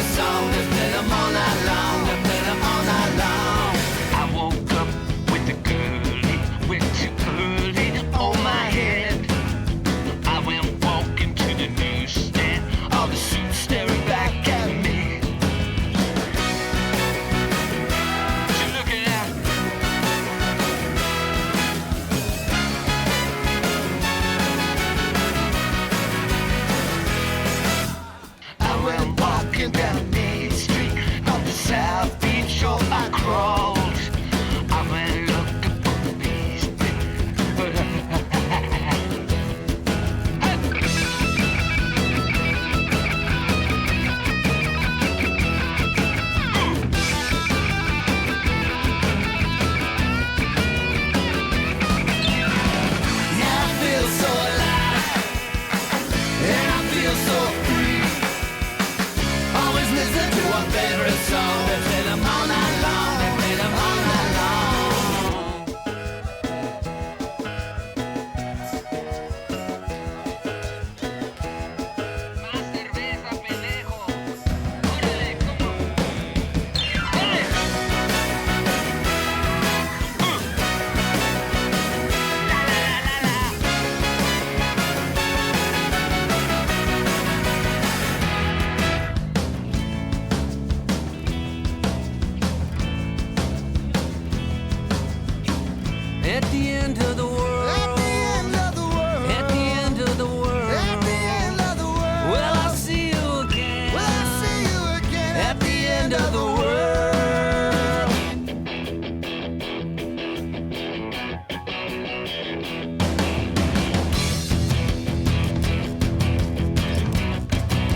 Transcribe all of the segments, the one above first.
favorite song. They play them all night long. They play them all night long. I woke up with the girlie, went too early on my head. I went walking to the newsstand, all the suits staring back at me. What you looking at? I went walking down Main Street on the South Beach shore. I crawled. I went looking for the beast. Yeah, I feel so alive, and I feel so free. Always listen to our favorite song. They play them all night long. They play them all night long. Más cerveza, pendejo. Órale, ¿cómo? ¡Órale! La, la, la, la, la. At the end of the world. At the end of the world. At the end of the world. At the end of the world. Well, I'll see you again. Well, I'll see you again. At the end of the world.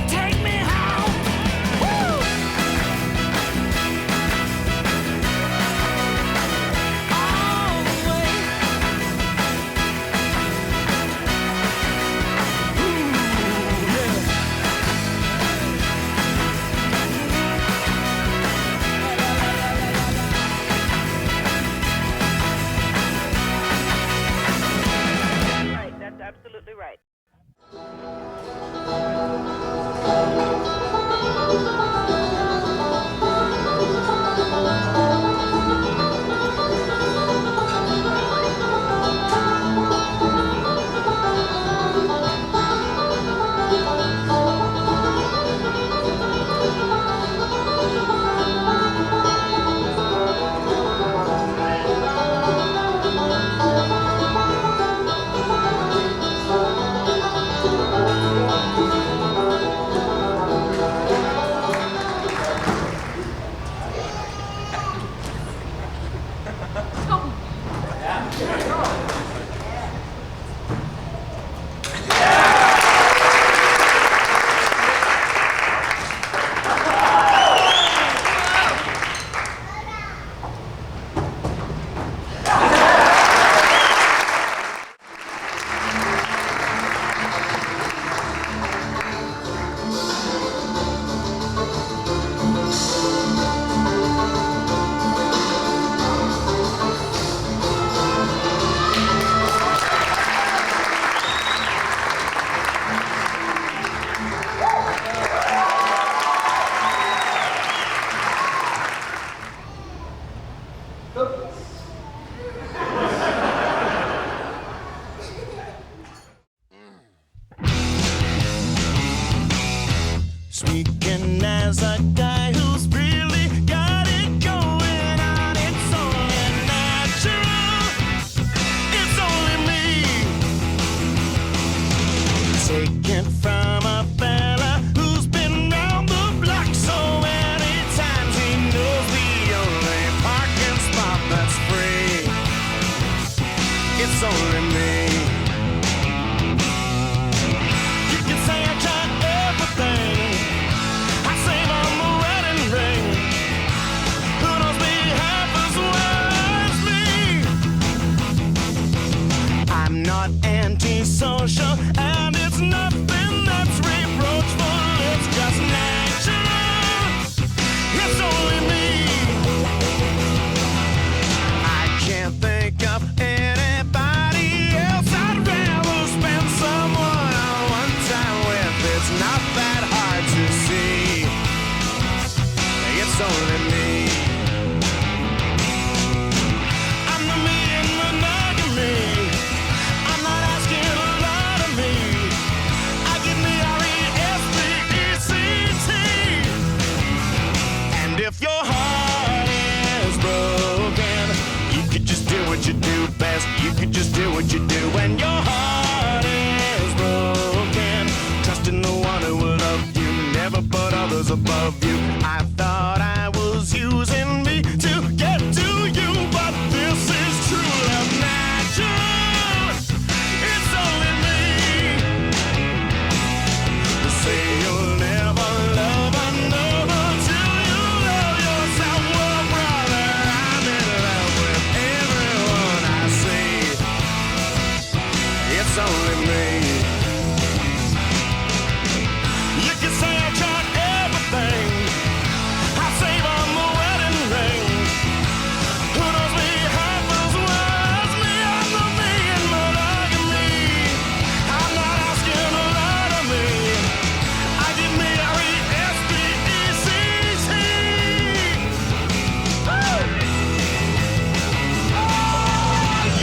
Take me home. Woo! All the way. Right, that's absolutely right. Speaking as a guy who's really got it going on, it's only natural, it's only me. Taken from a fella who's been round the block so many times, he knows the only parking spot that's free. It's only me. You can say I tried everything. I save on the wedding ring. Who knows me half as well as me? I'm not antisocial, and it's nothing that's reproachful. It's just natural. It's only me. I can't think of anybody else I'd rather spend some one-on-one time with. It's not that hard to see. was above you. I thought I was using me to get to you, but this is true love natural. It's only me. They say you'll never love another till you love yourself. Well, brother, I'm in love with everyone I see. It's only me. You can say I tried everything. I save on the wedding ring. Who knows me half as well as me? I'm the me in monogamy. I'm not asking a lot of me. I did me R-E-S-P-E-C-T. Oh,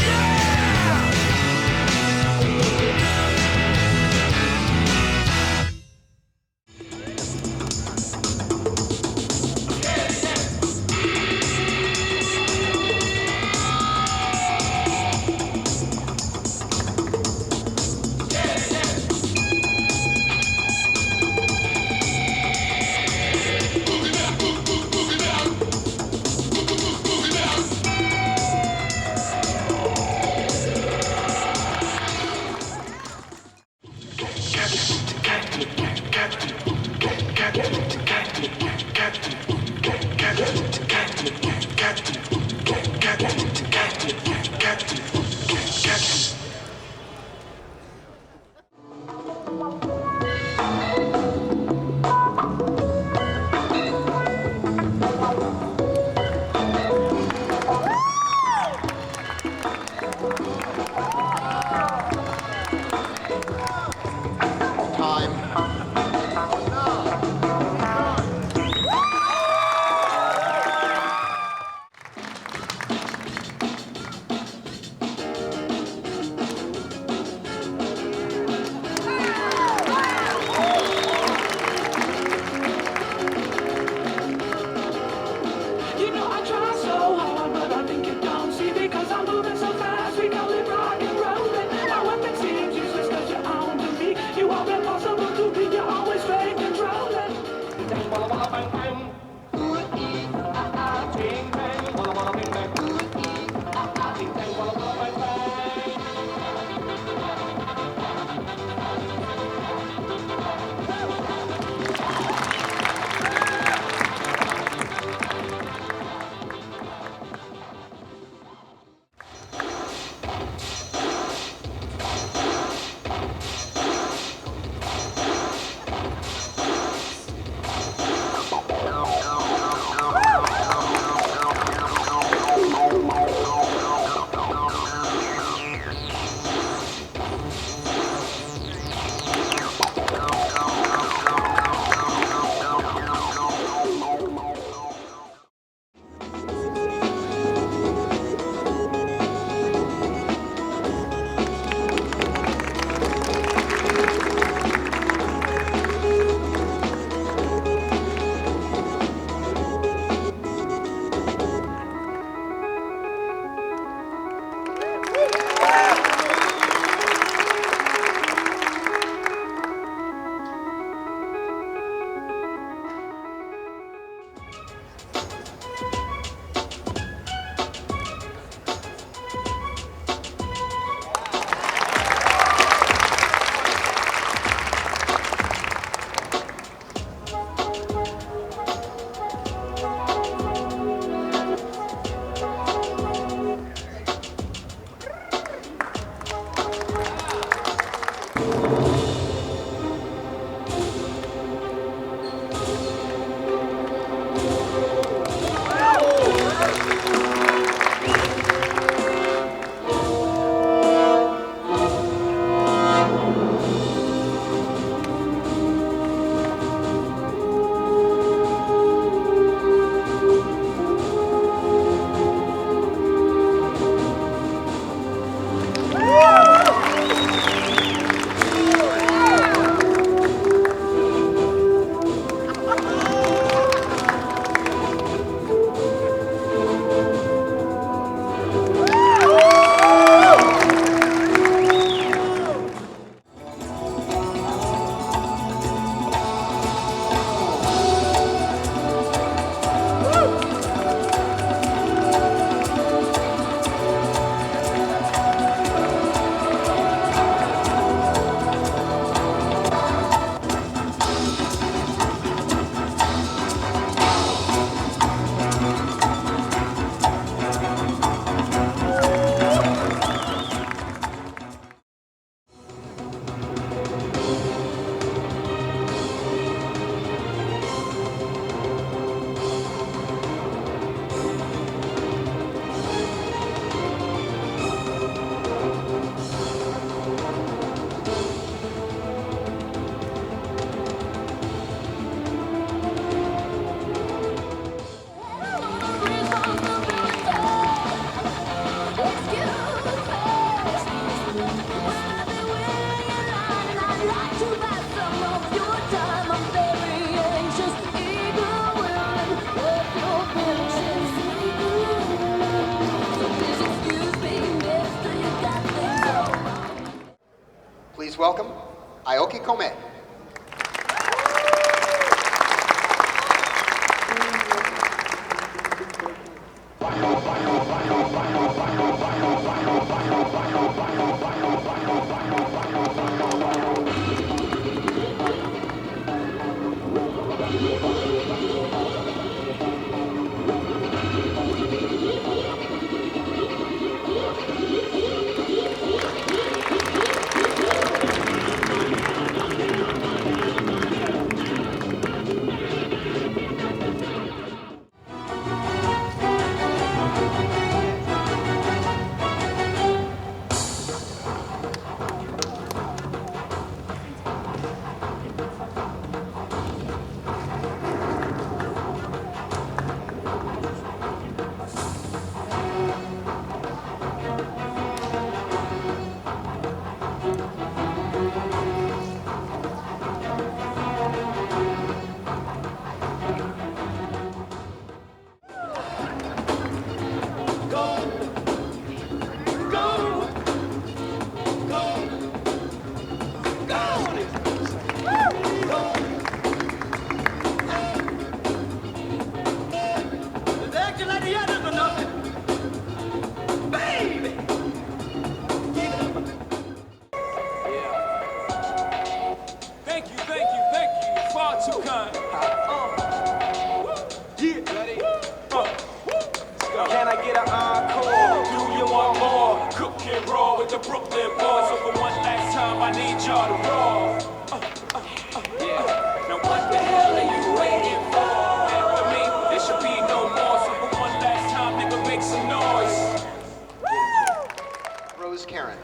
yeah! Please welcome Aoki Kome. Can I get an encore? Do you want more? Cook and roll with the Brooklyn boys. So for one last time, I need y'all to roll. Now what the hell are you waiting for? After me, there should be no more. So for one last time, nigga, make some noise. Rose Karen.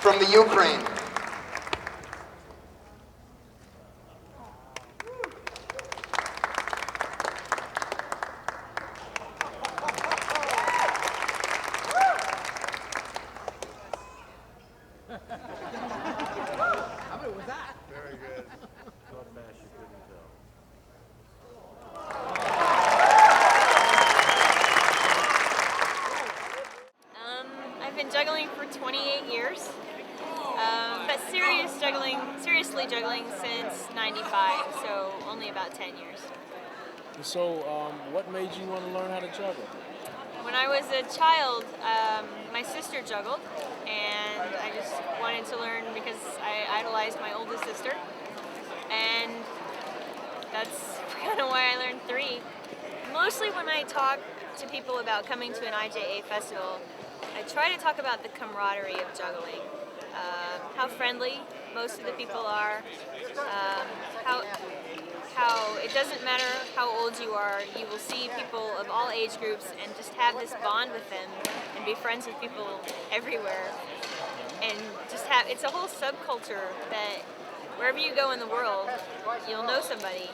from the Ukraine. I've been juggling for 28 years, but seriously juggling since '95, so only about 10 years. So, what made you want to learn how to juggle? When I was a child, my sister juggled, and I just wanted to learn because I idolized my oldest sister, and that's kind of why I learned 3. Mostly when I talk to people about coming to an IJA festival, I try to talk about the camaraderie of juggling, how friendly most of the people are, how it doesn't matter how old you are, you will see people of all age groups and just have this bond with them and be friends with people everywhere. And just it's a whole subculture that wherever you go in the world, you'll know somebody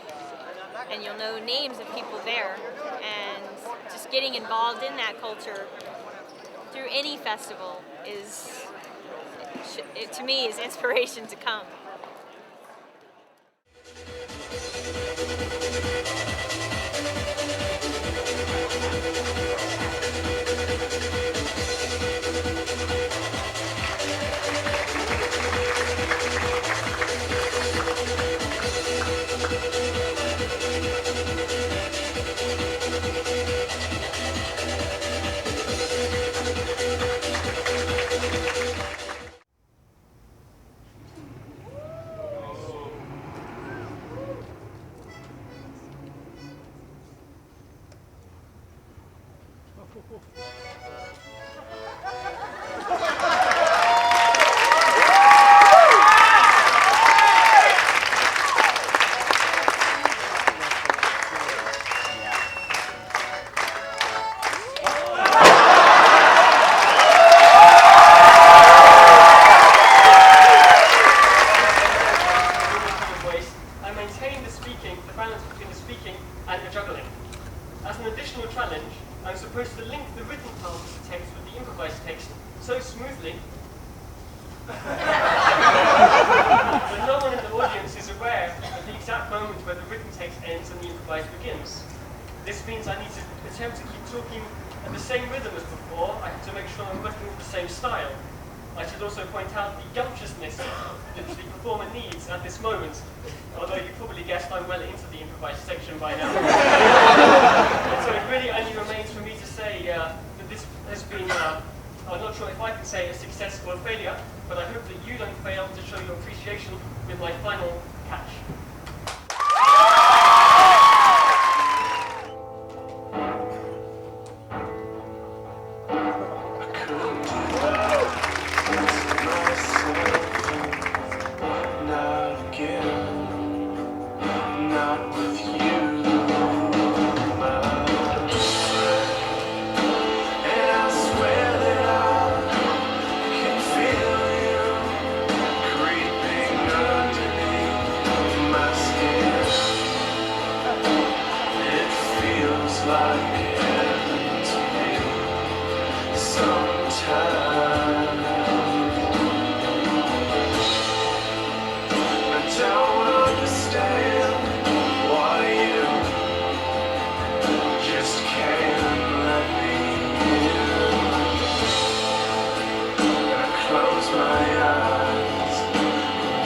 and you'll know names of people there. And just getting involved in that culture through any festival to me, is inspiration to come. And the juggling. As an additional challenge, I'm supposed to link the written part of the text with the improvised text so smoothly that no one in the audience is aware of the exact moment where the written text ends and the improvised begins. This means I need to attempt to keep talking at the same rhythm as before. I have to make sure I'm working with the same style. I should also point out the gumptiousness that the performer needs at this moment, although you probably guessed I'm well into the improvised section by now. And so it really only remains for me to say that this has been, I'm not sure if I can say a success or a failure, but I hope that you don't fail to show your appreciation with my final catch.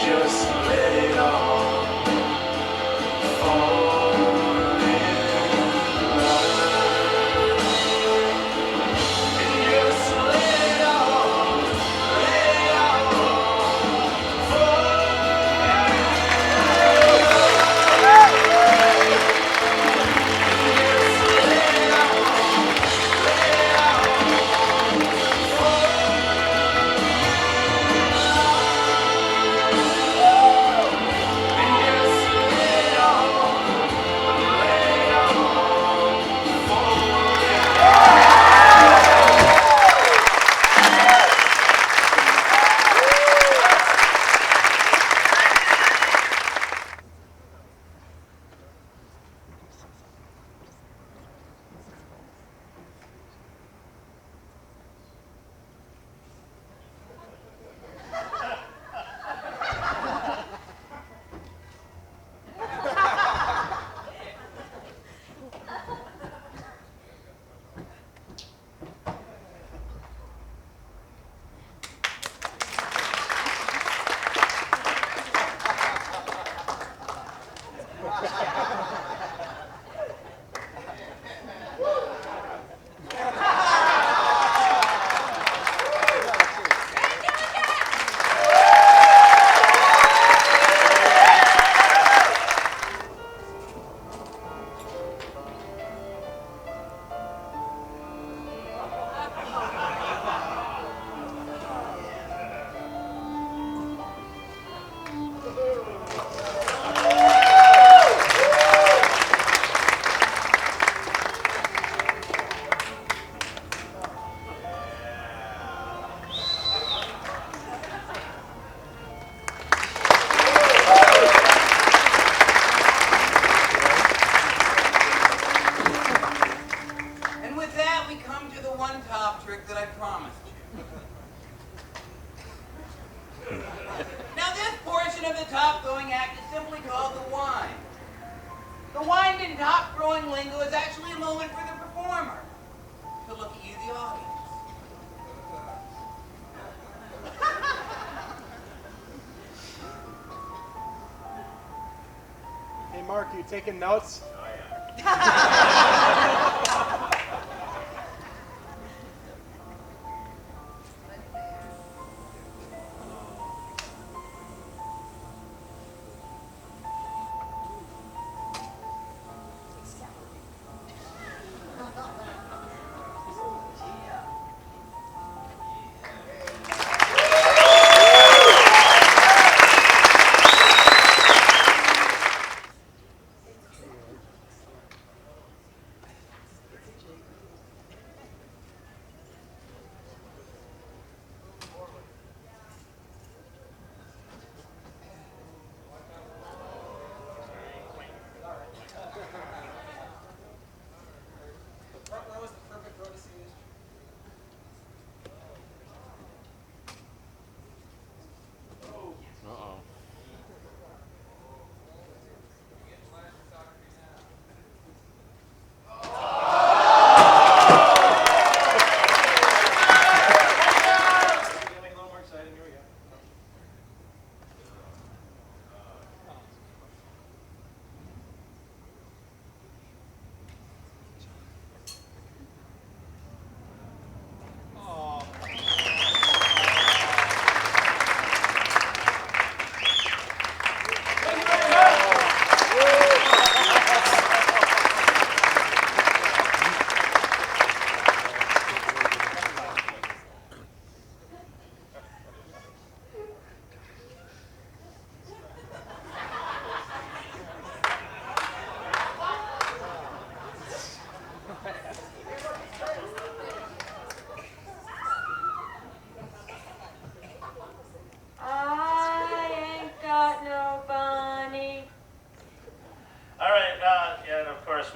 Just let it all come to the one top trick that I promised you. Now this portion of the top throwing act is simply called the wind. The wind in top throwing lingo is actually a moment for the performer to look at you, the audience. Hey, Mark, you taking notes? Oh, yeah.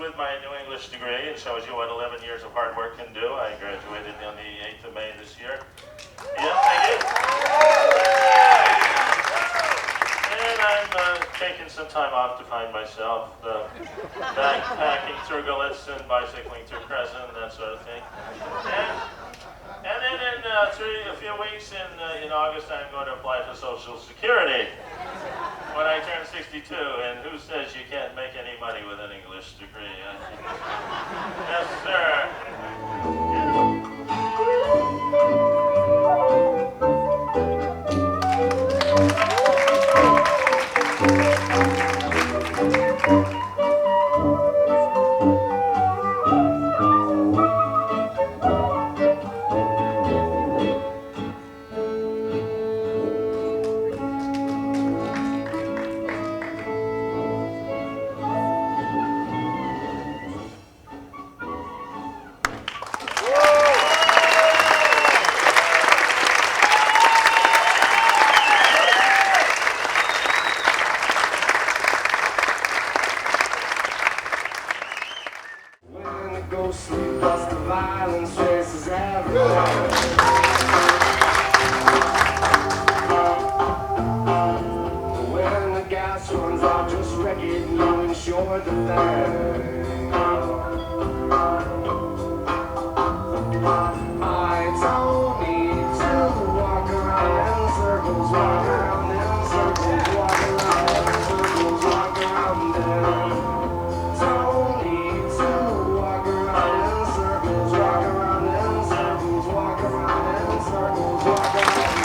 With my New English degree, it shows you what 11 years of hard work can do. I graduated on the 8th of May this year. Yeah, thank you. And I'm taking some time off to find myself, backpacking through Galitz and bicycling through Crescent, that sort of thing. And then in a few weeks in August, I'm going to apply for Social Security when I turn 62, and who says you can't make any money with an English degree? Yes, sir. Sleep, plus the violence chases everywhere. When the gas runs out, just wreck it, you ensure the thing. I don't need to walk around in circles, walk around in circles, walk around in circles, walk around in. Don't need to walk around in circles, walk around in circles, walk around in circles, walk around in circles.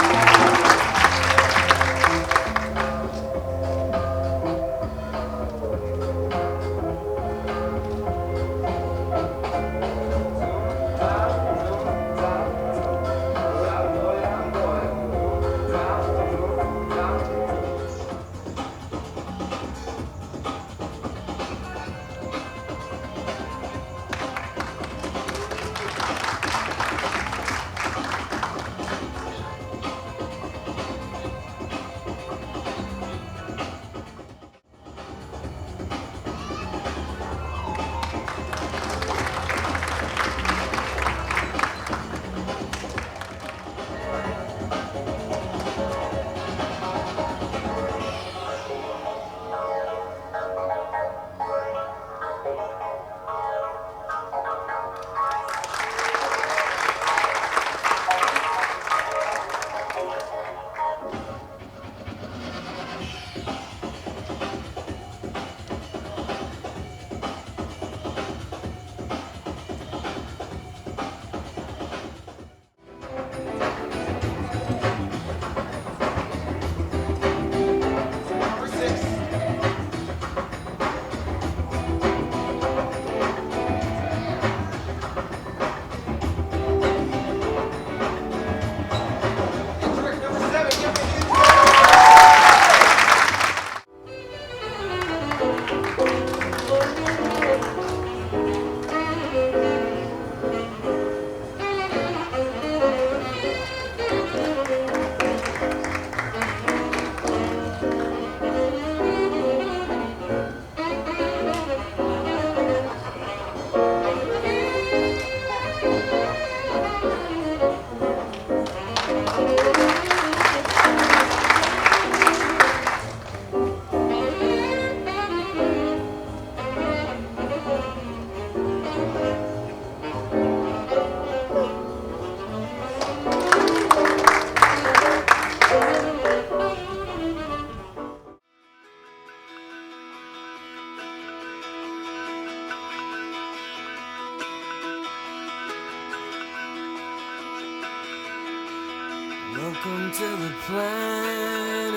Welcome to the planet.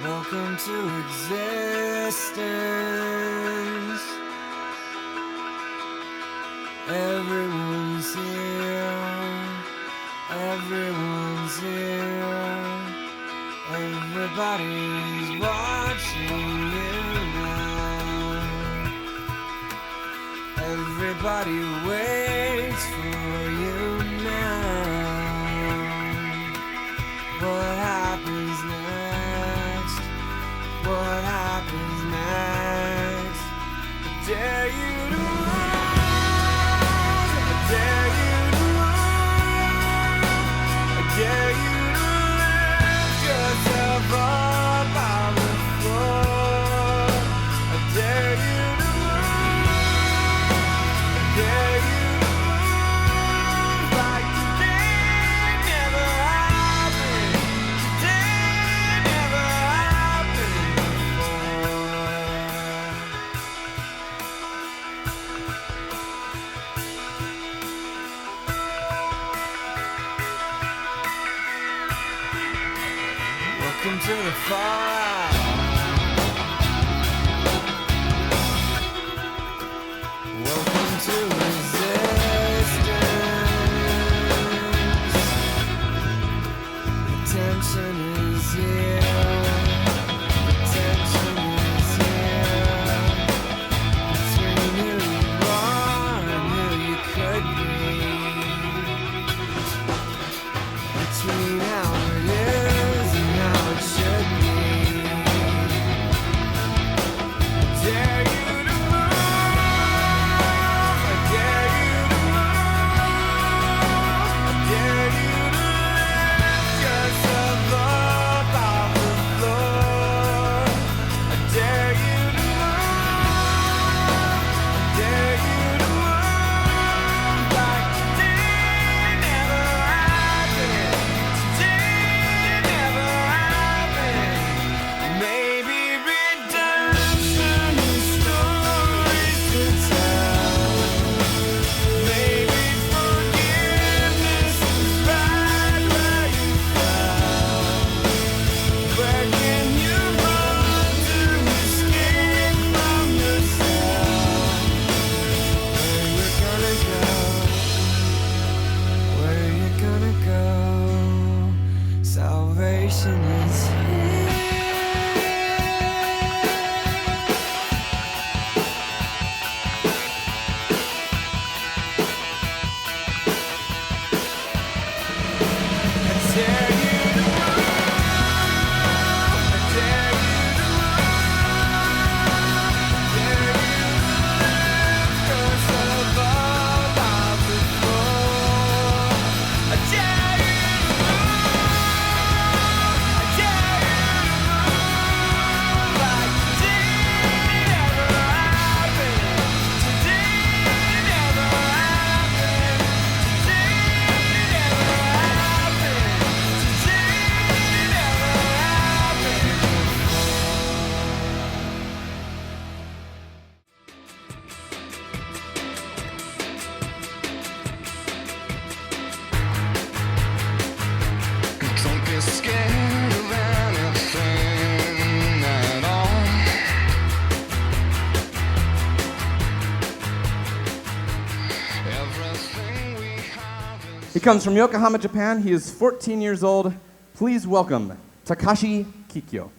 Welcome to existence. Everyone's here. Everyone's here. Everybody's watching you now. Everybody waits for you now. What happens next? What happens next? I dare you to move. I dare you to move. I dare you to lift yourself up on the floor. I dare you to move. I dare you to move like today never happened. Today never happened before. Welcome to the fallout. Welcome to resistance. The tension is here. The tension is here. Between who you are and who you could be. Between how it is and how it should be. Dare you to move. I dare you to move. I dare you to lift yourself up off the floor. I dare you to move. I dare you to move like today never happened. Today never happened. Maybe redemption is stories to tell. Maybe forgiveness is right where you fell. Where can you run to escape from yourself? Where you gonna go? Where you gonna go? Salvation is here. I dare you to move. I dare you to move. Dare you to lift yourself up off the floor. I dare you to move. I dare you to move like today never happened. Today never happened. Today never happened. Today never happened Don't be scared of anything at all. Everything we have is He comes from Yokohama, Japan. He is 14 years old. Please welcome Takashi Kikyo.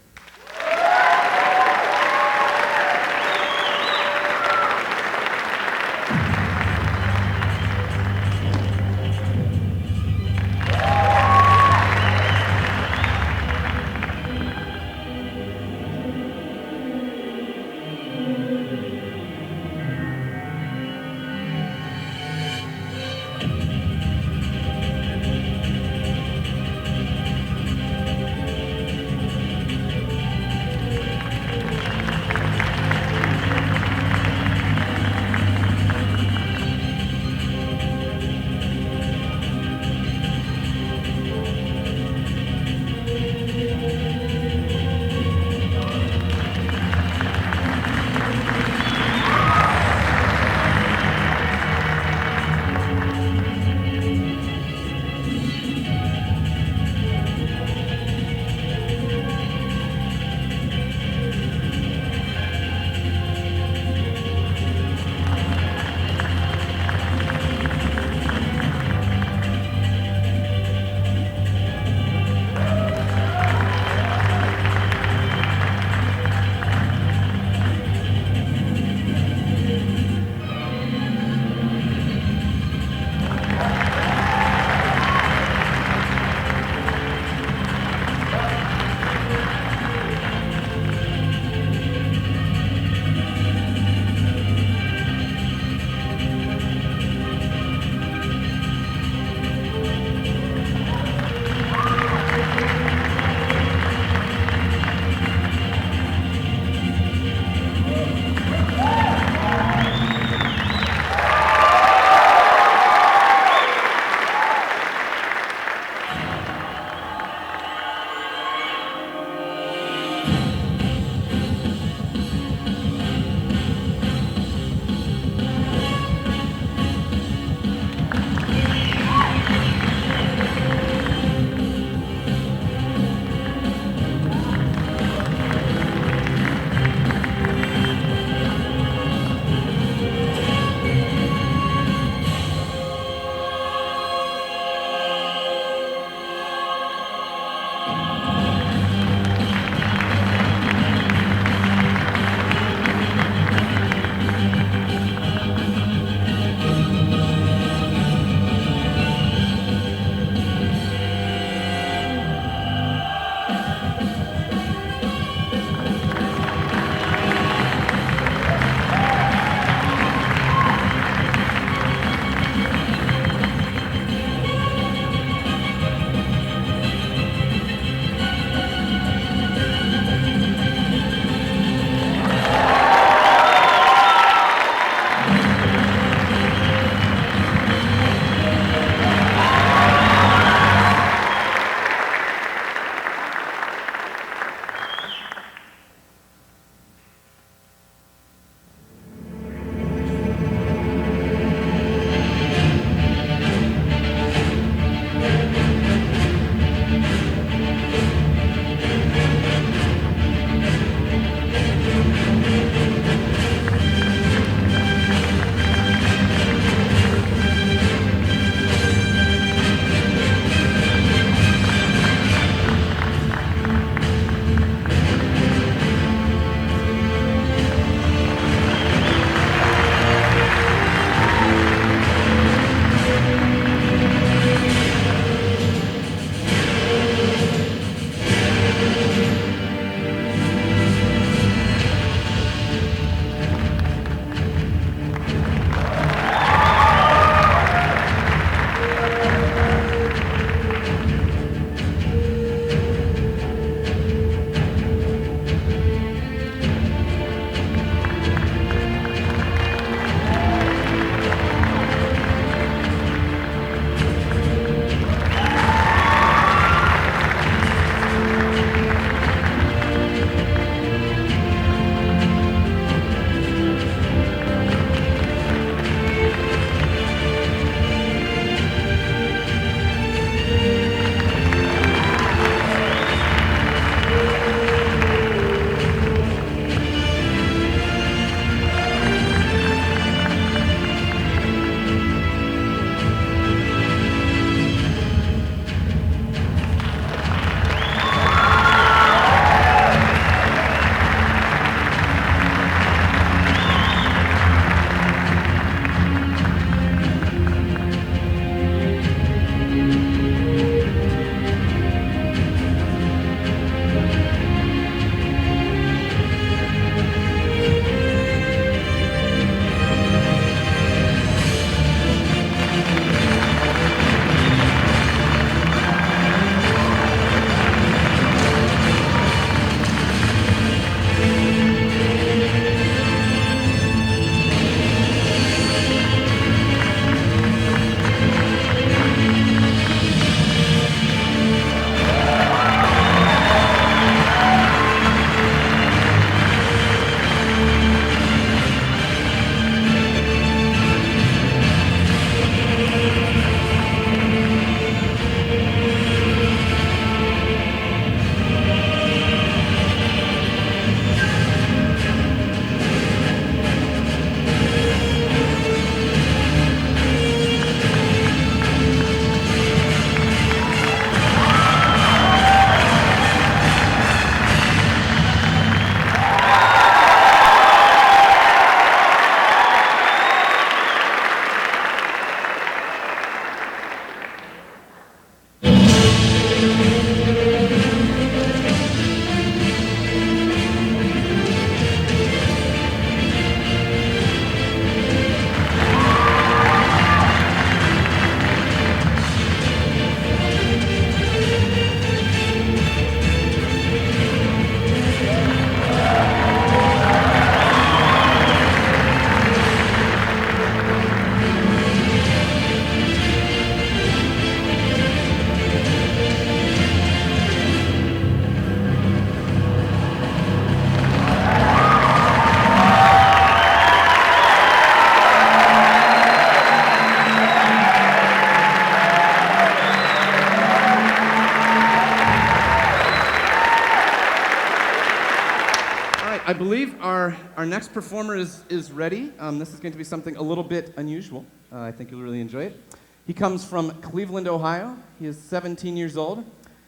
our next performer is ready. This is going to be something a little bit unusual. I think you'll really enjoy it. He comes from Cleveland, Ohio. He is 17 years old.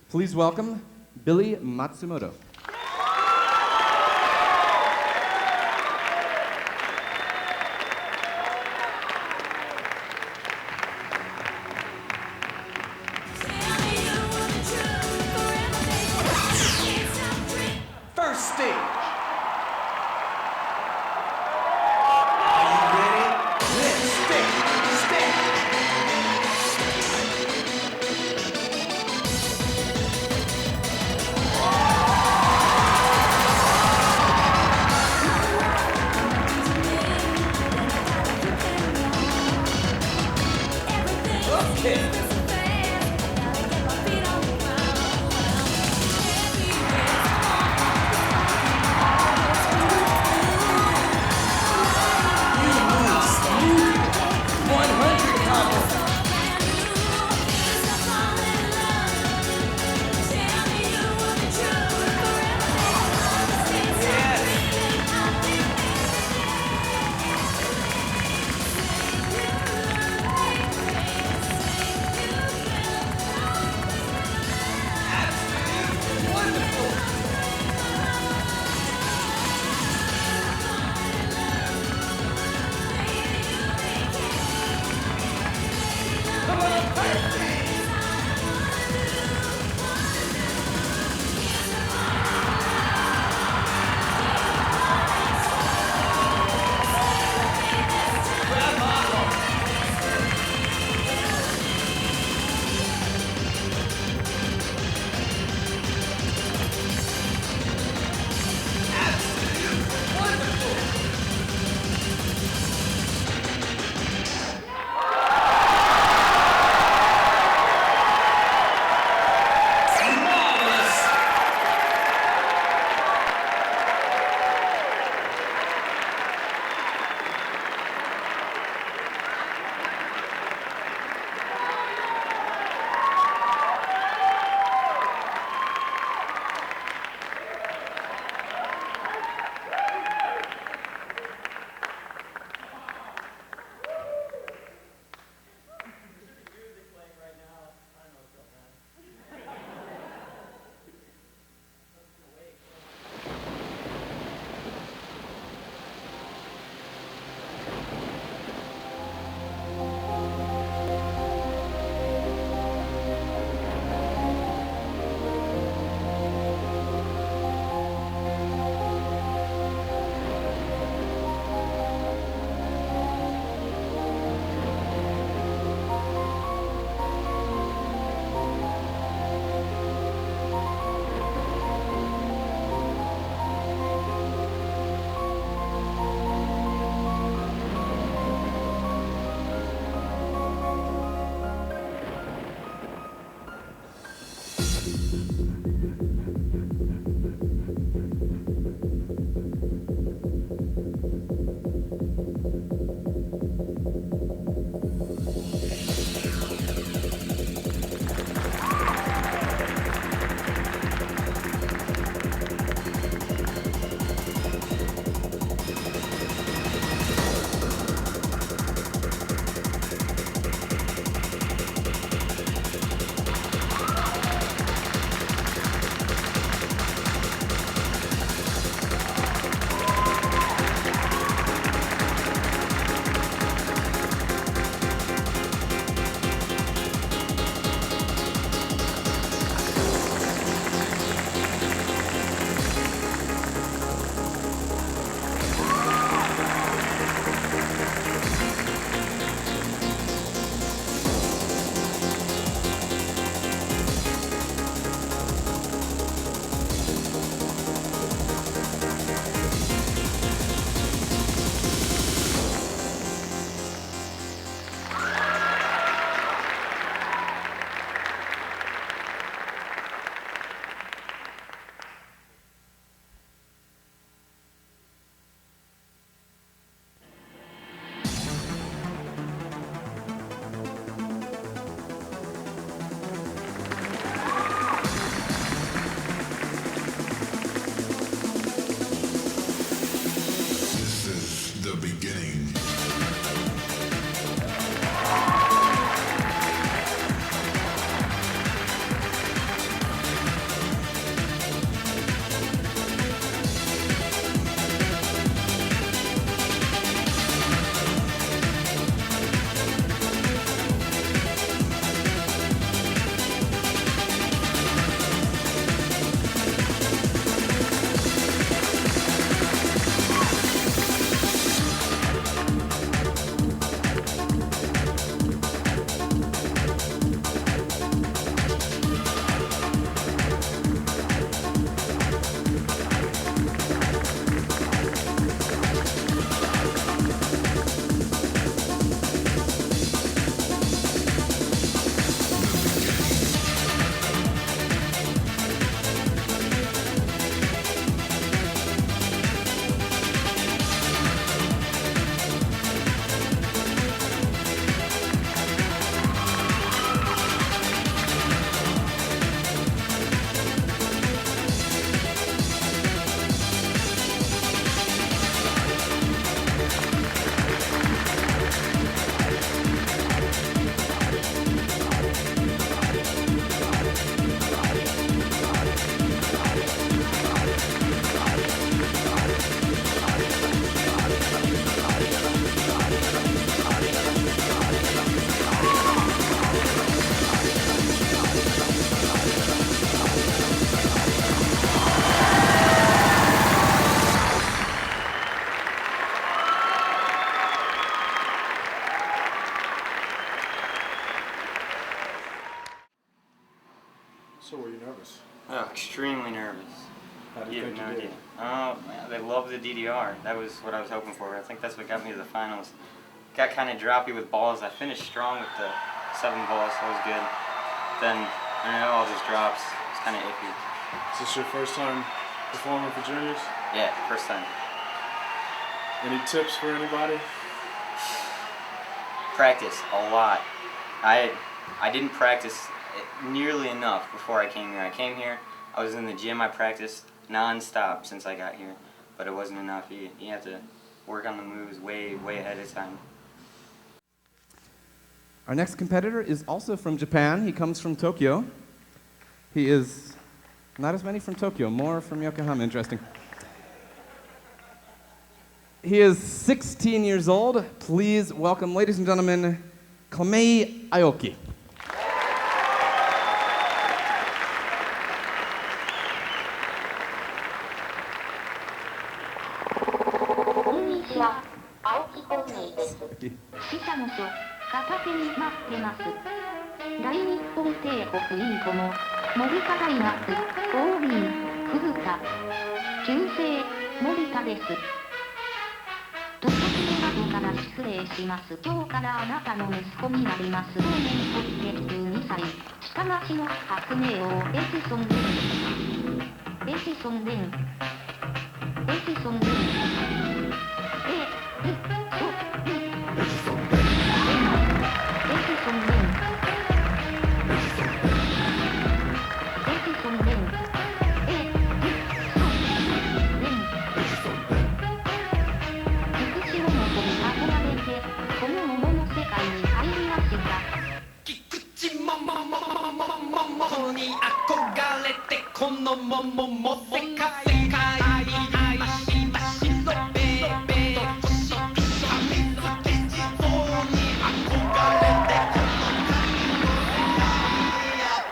Please welcome Billy Matsumoto. First stage. Are you ready? Let's step. Okay. So were you nervous? Oh, extremely nervous. How do you have think no you did? idea. Oh, man, they love the DDR. That was what I was hoping for. I think that's what got me to the finals. Got kind of droppy with balls. I finished strong with the 7 balls. That was good. Then, I know all those drops. It's kind of iffy. Is this your first time performing for juniors? Yeah, first time. Any tips for anybody? Practice a lot. I didn't practice nearly enough before I came here. I came here, I was in the gym, I practiced non-stop since I got here, but it wasn't enough. You have to work on the moves way ahead of time. Our next competitor is also from Japan. He comes from Tokyo. He is not as many from Tokyo, more from Yokohama. Interesting. He is 16 years old. Please welcome, ladies and gentlemen, Komei Aoki. Konnichiwa, Aoki Komei です。死者の書、片手に待ってます。大日本帝国インコの森田大学 OB 古田旧姓森田です。と先ほどから失礼します。今日からあなたの息子になります。同年として12歳。下町の革命王エジソン・レン。エジソン・レン。エジソン・レン。に憧れてこの桃も世界に愛しろベーベー星上水着地蔵に憧れてこの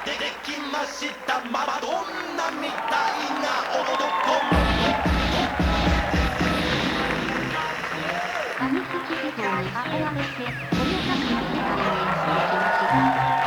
出てきましたマドンナみたいな男上水着地蔵に憧れてこの先の世界に出て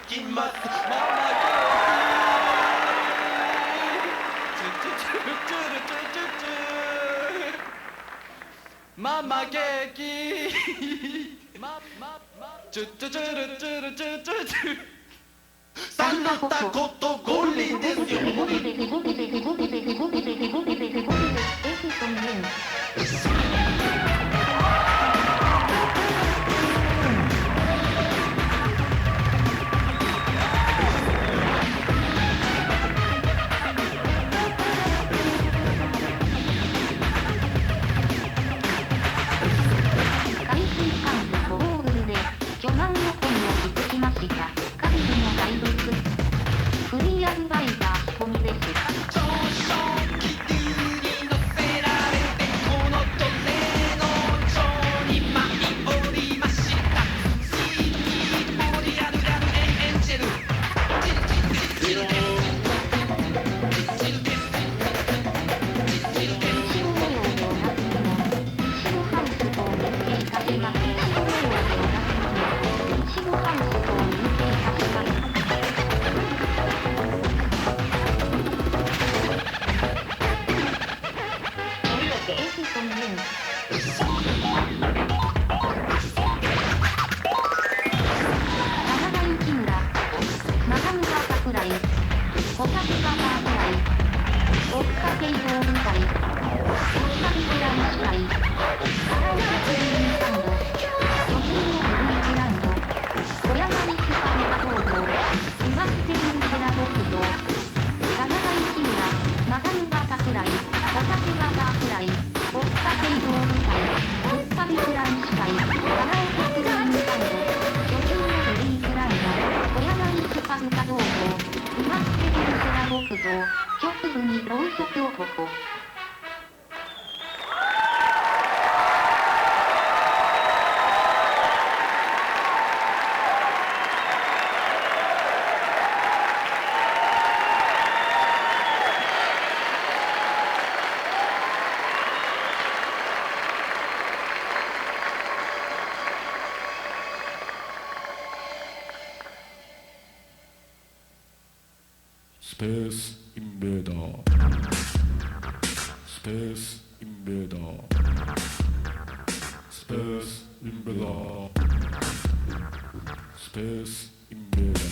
きました。ママケーキチュチュチュルチュルチュチュチュされたことゴリですよ「像、局部にろうそくを頬。スペースインベーダースペースインベーダースペースインベーダースペースインベーダー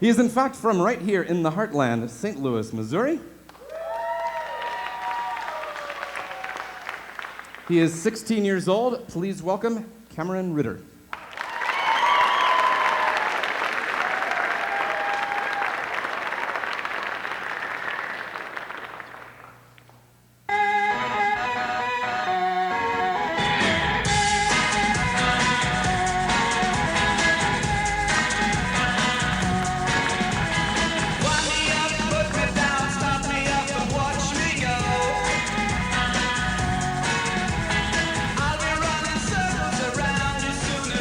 He is in fact from right here in the heartland of St. Louis, Missouri. He is 16 years old. Please welcome Cameron Ritter. I'll be running circles around you sooner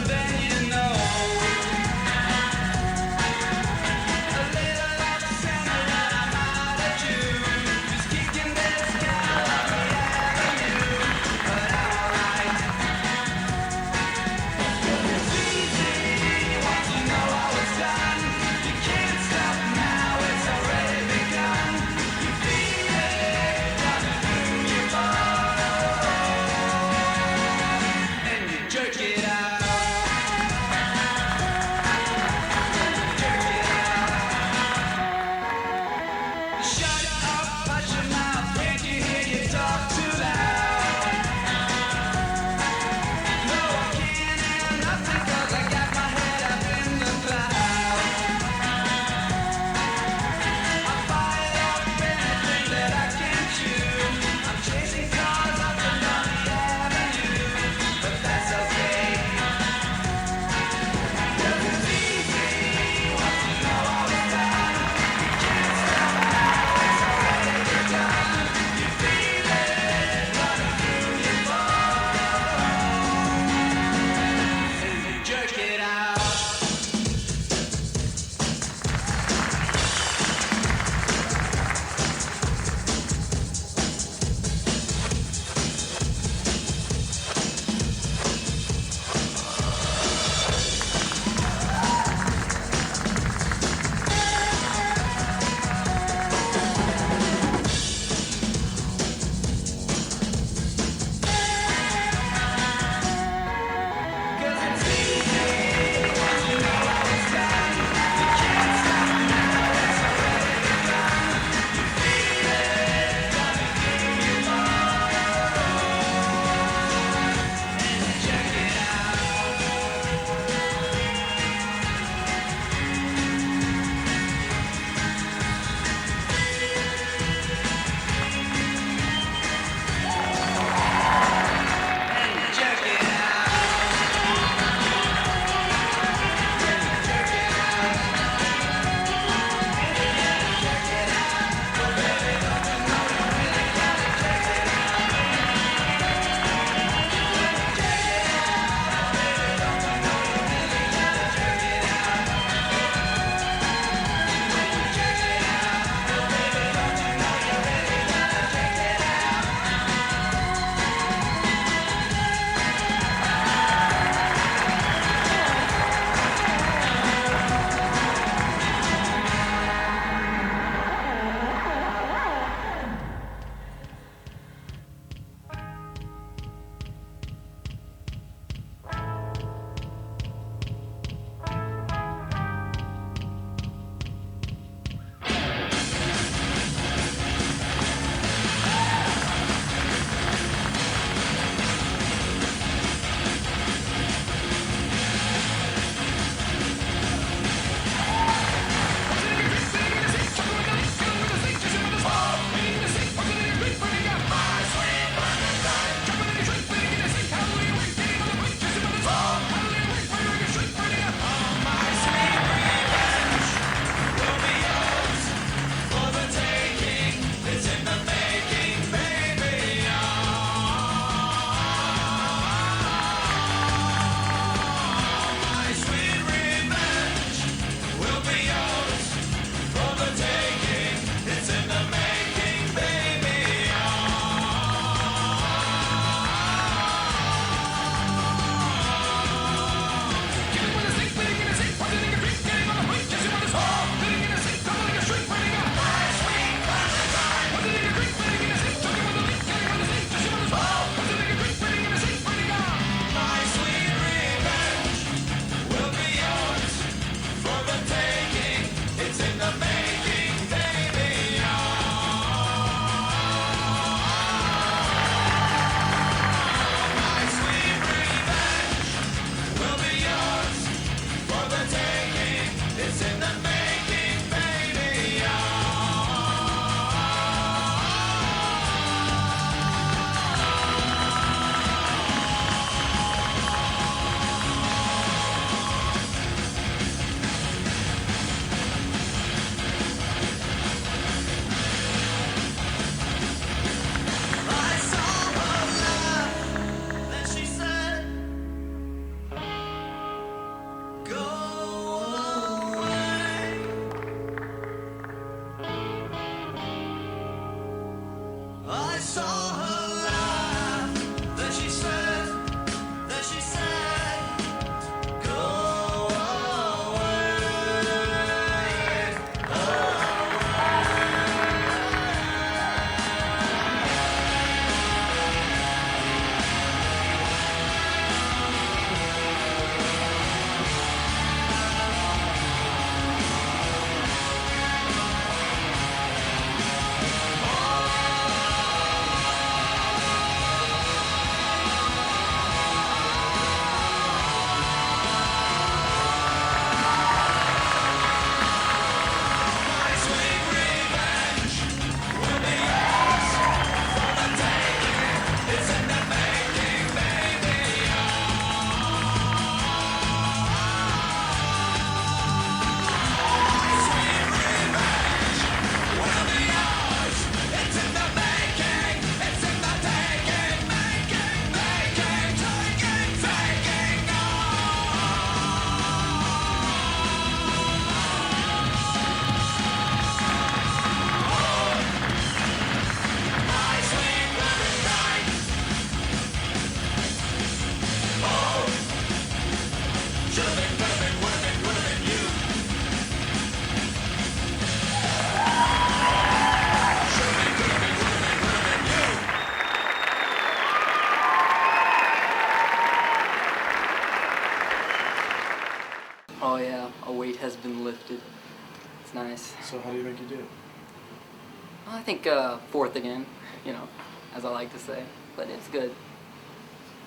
I think fourth again, you know, as I like to say, but it's good.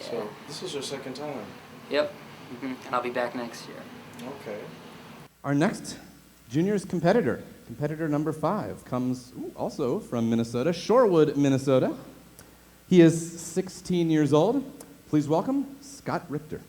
Yeah. So this is your second time. Yep, and I'll be back next year. Okay. Our next juniors competitor, competitor number 5, comes also from Minnesota, Shorewood, Minnesota. He is 16 years old. Please welcome Scott Richter.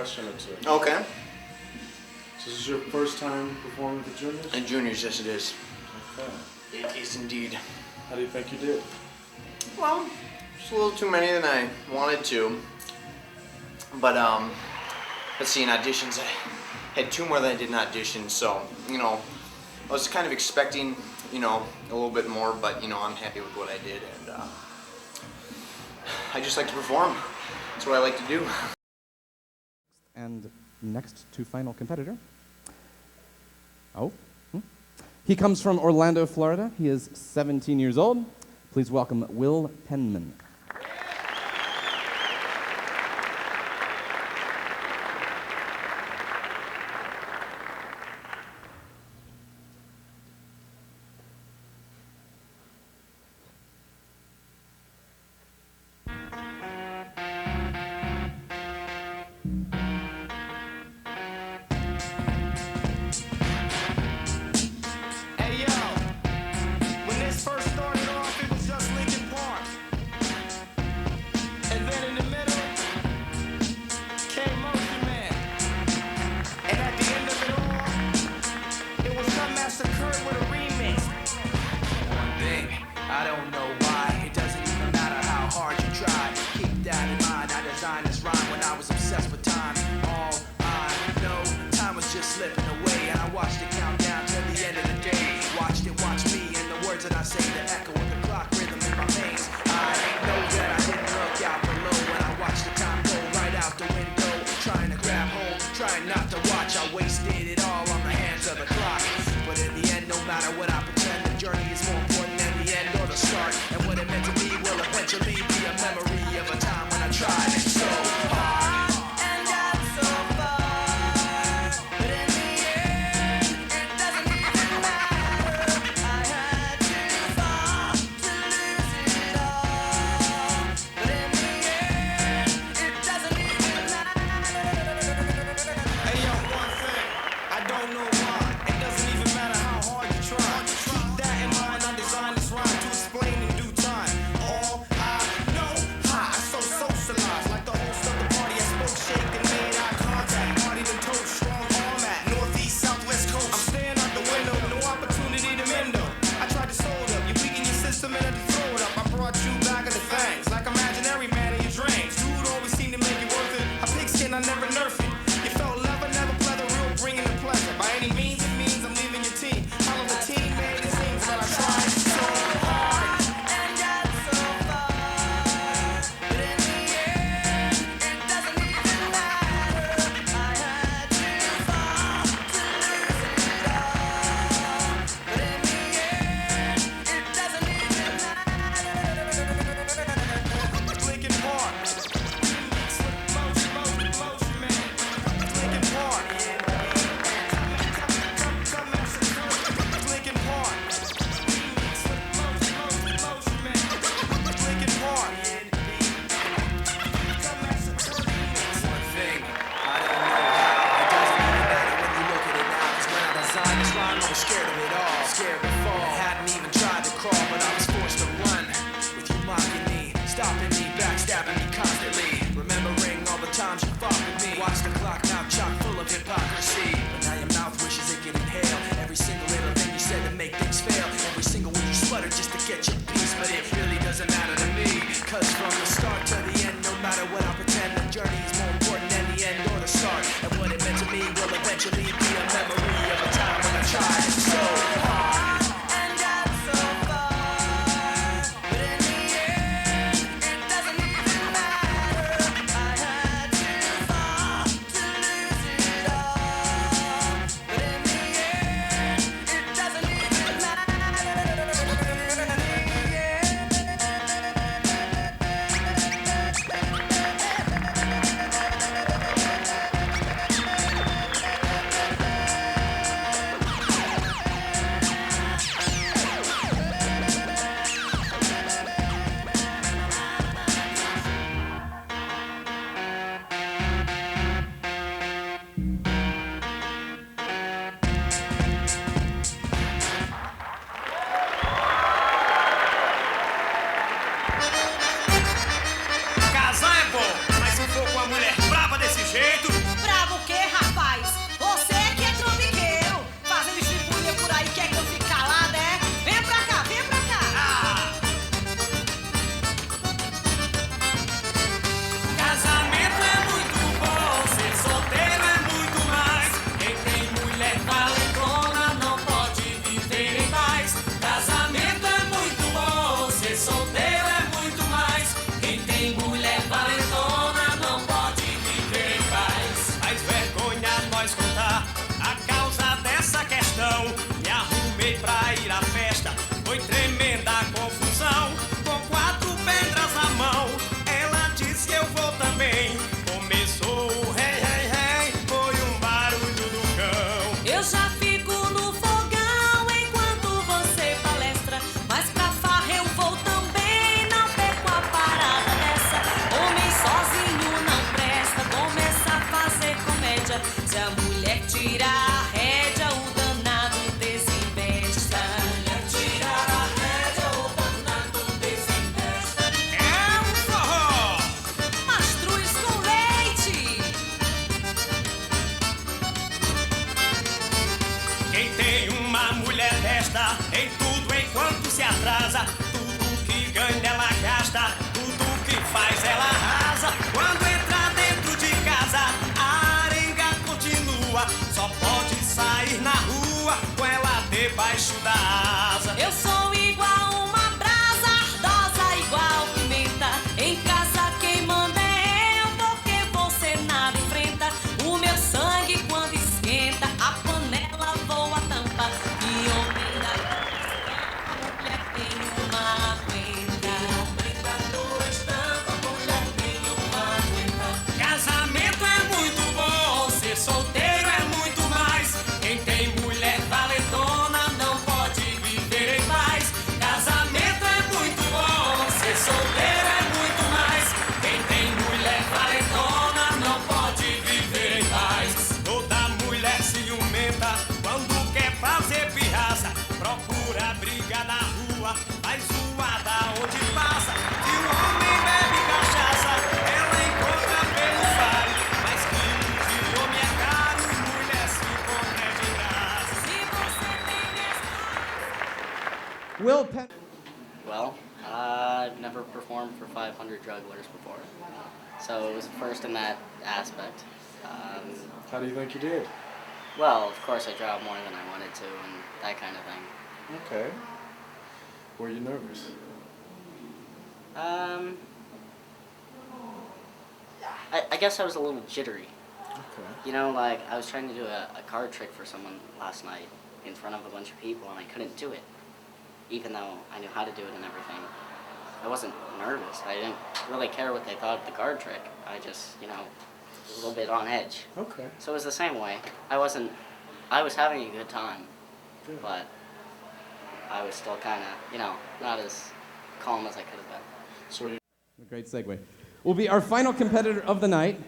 question or two. Okay. So this is your first time performing for juniors? And juniors, yes it is. Okay. It is indeed. How do you think you did? Well, just a little too many than I wanted to. But let's see, in auditions I had 2 more than I did in auditions, so, you know, I was kind of expecting, you know, a little bit more, but, you know, I'm happy with what I did, and I just like to perform. That's what I like to do. And next to final competitor. He comes from Orlando, Florida. He is 17 years old. Please welcome Will Penman. Eventually be a memory of a time when I tried so hard and got so festa, em tudo enquanto se atrasa. Tudo que ganha ela gasta, tudo que faz ela arrasa. Quando entra dentro de casa, a arenga continua. Só pode sair na rua com ela debaixo da asa. Eu sou igual uma brasa, ardosa igual pimenta. Em casa quem manda é eu, porque você nada enfrenta. O meu sangue quando esquenta, a panela voa a tampa. E homem da mulher tem uma aguenta. Prendador estampa, mulher tem uma aguenta. Casamento é muito bom, ser solteiro é muito mais. Quem tem mulher valentona não pode viver em paz. Casamento é muito bom, ser solteiro é muito mais. Quem tem mulher valentona não pode viver em paz. Toda mulher ciumenta quando quer fazer pirraça, procura briga na rua, faz zoada onde passa. Se o homem bebe cachaça, ela encontra pelo faro. Mas que de homem é caro, mulher se encontra de graça. Se você tem Will Penn. Well, I've never performed for 500 jugglers before, so it was first in that aspect. How do you think you did? Well, of course I dropped more than I wanted to and that kind of thing. Okay. Were you nervous? I guess I was a little jittery. Okay. You know, like, I was trying to do a card trick for someone last night in front of a bunch of people, and I couldn't do it, even though I knew how to do it and everything. I wasn't nervous. I didn't really care what they thought of the card trick. I just, you know, was a little bit on edge. Okay. So it was the same way. I was having a good time, Good. but I was still kind of, you know, not as calm as I could have been. So you A great segue. Will be our final competitor of the night.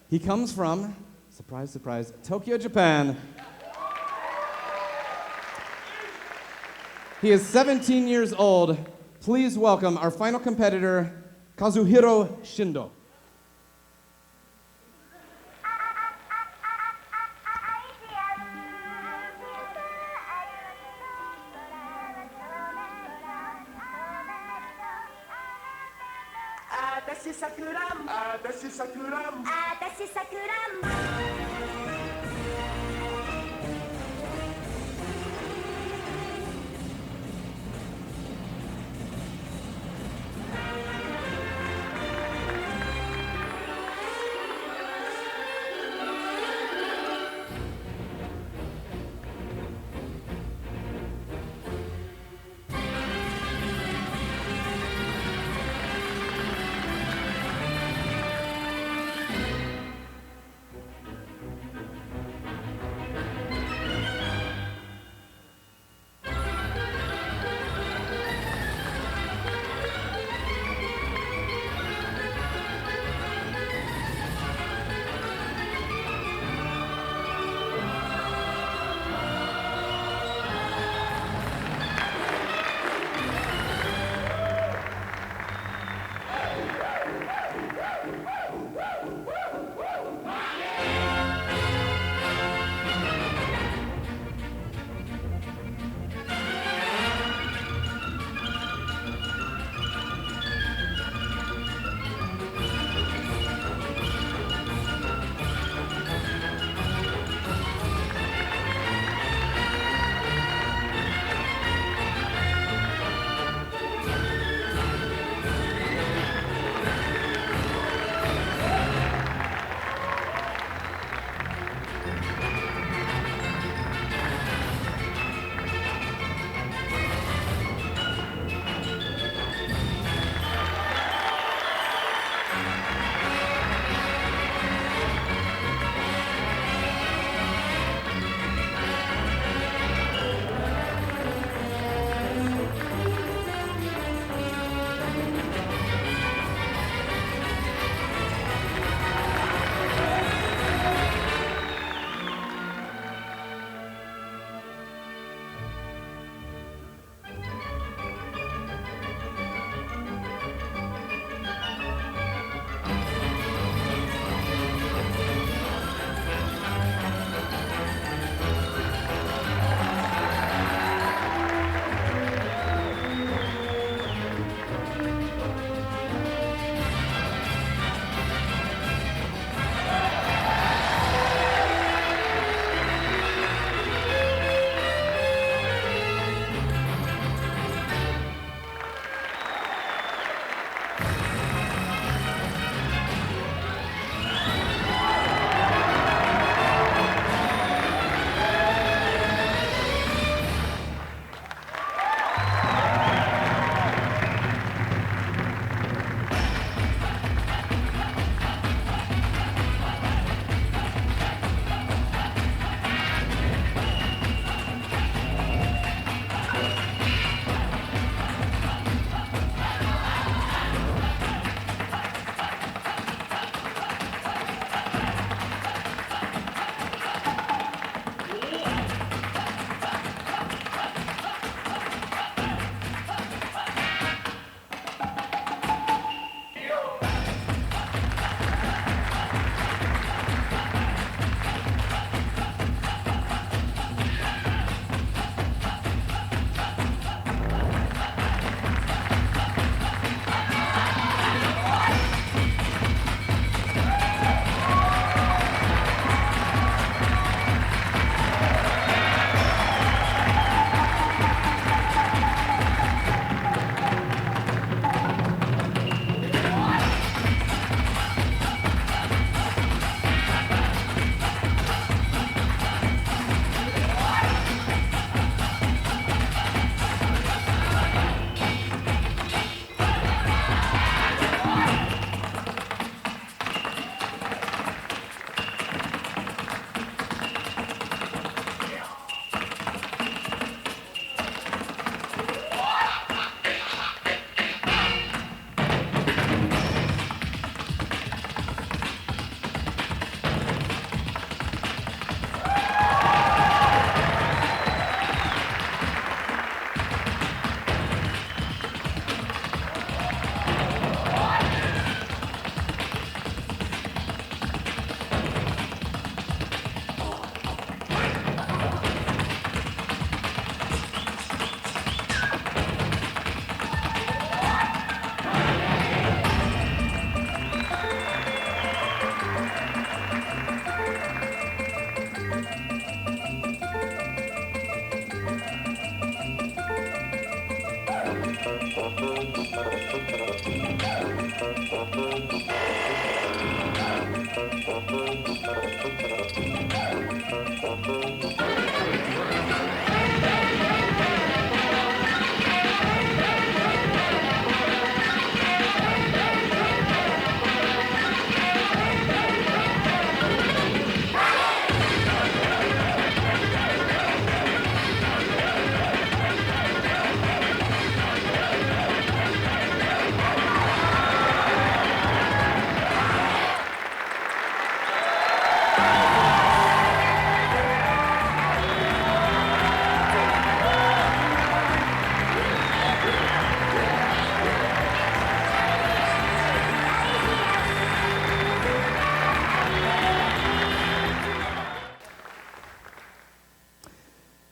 He comes from, surprise, surprise, Tokyo, Japan. He is 17 years old. Please welcome our final competitor, Kazuhiro Shindo. Atashi Sakuram, Atashi Sakuram, Atashi Sakuram.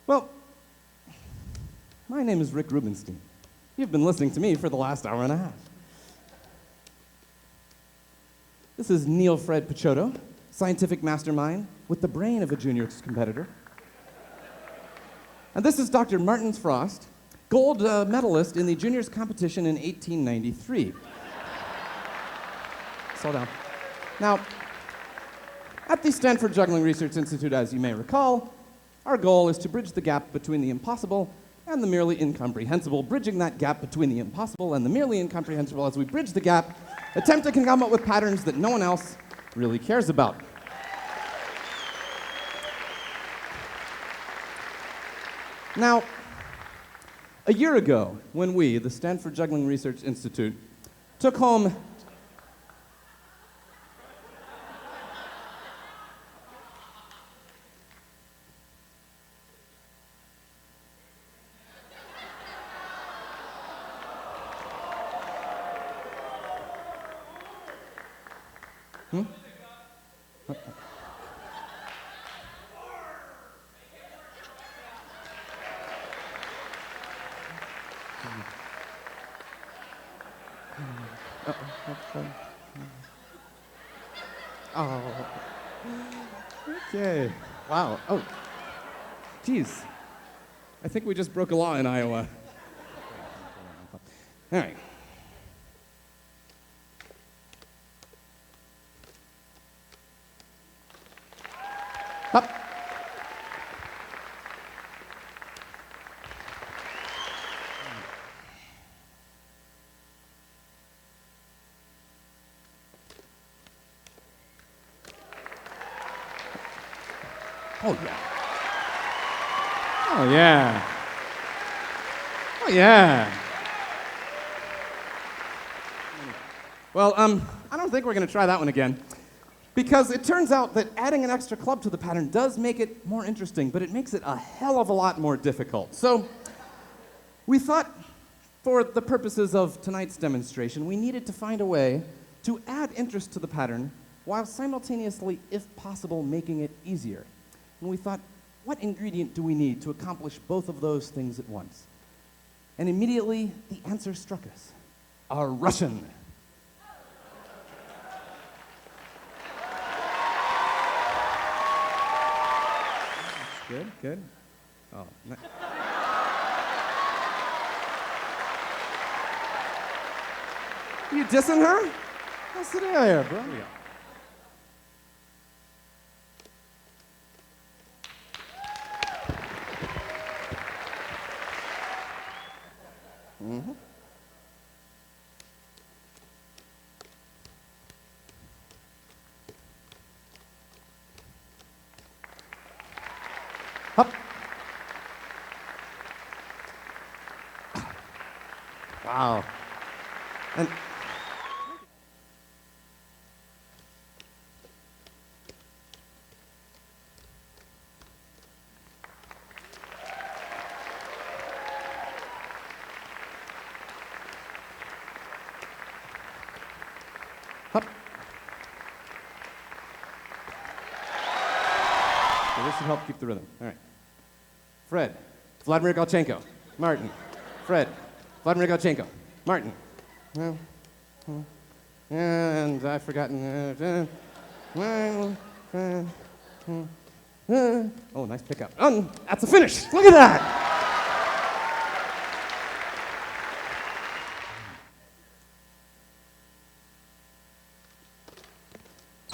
Well, my name is Rick Rubenstein. You've been listening to me for the last hour and a half. This is Neil Fred Picciotto, scientific mastermind with the brain of a juniors competitor. And this is Dr. Martin Frost, gold medalist in the juniors competition in 1893. Slow down. Now, at the Stanford Juggling Research Institute, as you may recall, our goal is to bridge the gap between the impossible and the merely incomprehensible. Bridging that gap between the impossible and the merely incomprehensible, as we bridge the gap, attempt to come up with patterns that no one else really cares about. Now, a year ago, when we, the Stanford Juggling Research Institute, took home Oh. Okay. Wow. Oh. Geez. I think we just broke a law in Iowa. All right. Up. Oh, yeah. Oh, yeah. Oh, yeah. Well, I don't think we're going to try that one again. Because it turns out that adding an extra club to the pattern does make it more interesting, but it makes it a hell of a lot more difficult. So we thought, for the purposes of tonight's demonstration, we needed to find a way to add interest to the pattern while simultaneously, if possible, making it easier. And we thought, what ingredient do we need to accomplish both of those things at once? And immediately, the answer struck us. A Russian. Good, good. Oh, you dissing her? What's the deal here, bro? Yeah. Mm-hmm. Up. Wow. And up. So this should help keep the rhythm. All right. Fred, Vladimir Galchenko, Martin, Fred, Vladimir Galchenko, Martin. And I've forgotten. Oh, nice pickup. That's a finish. Look at that.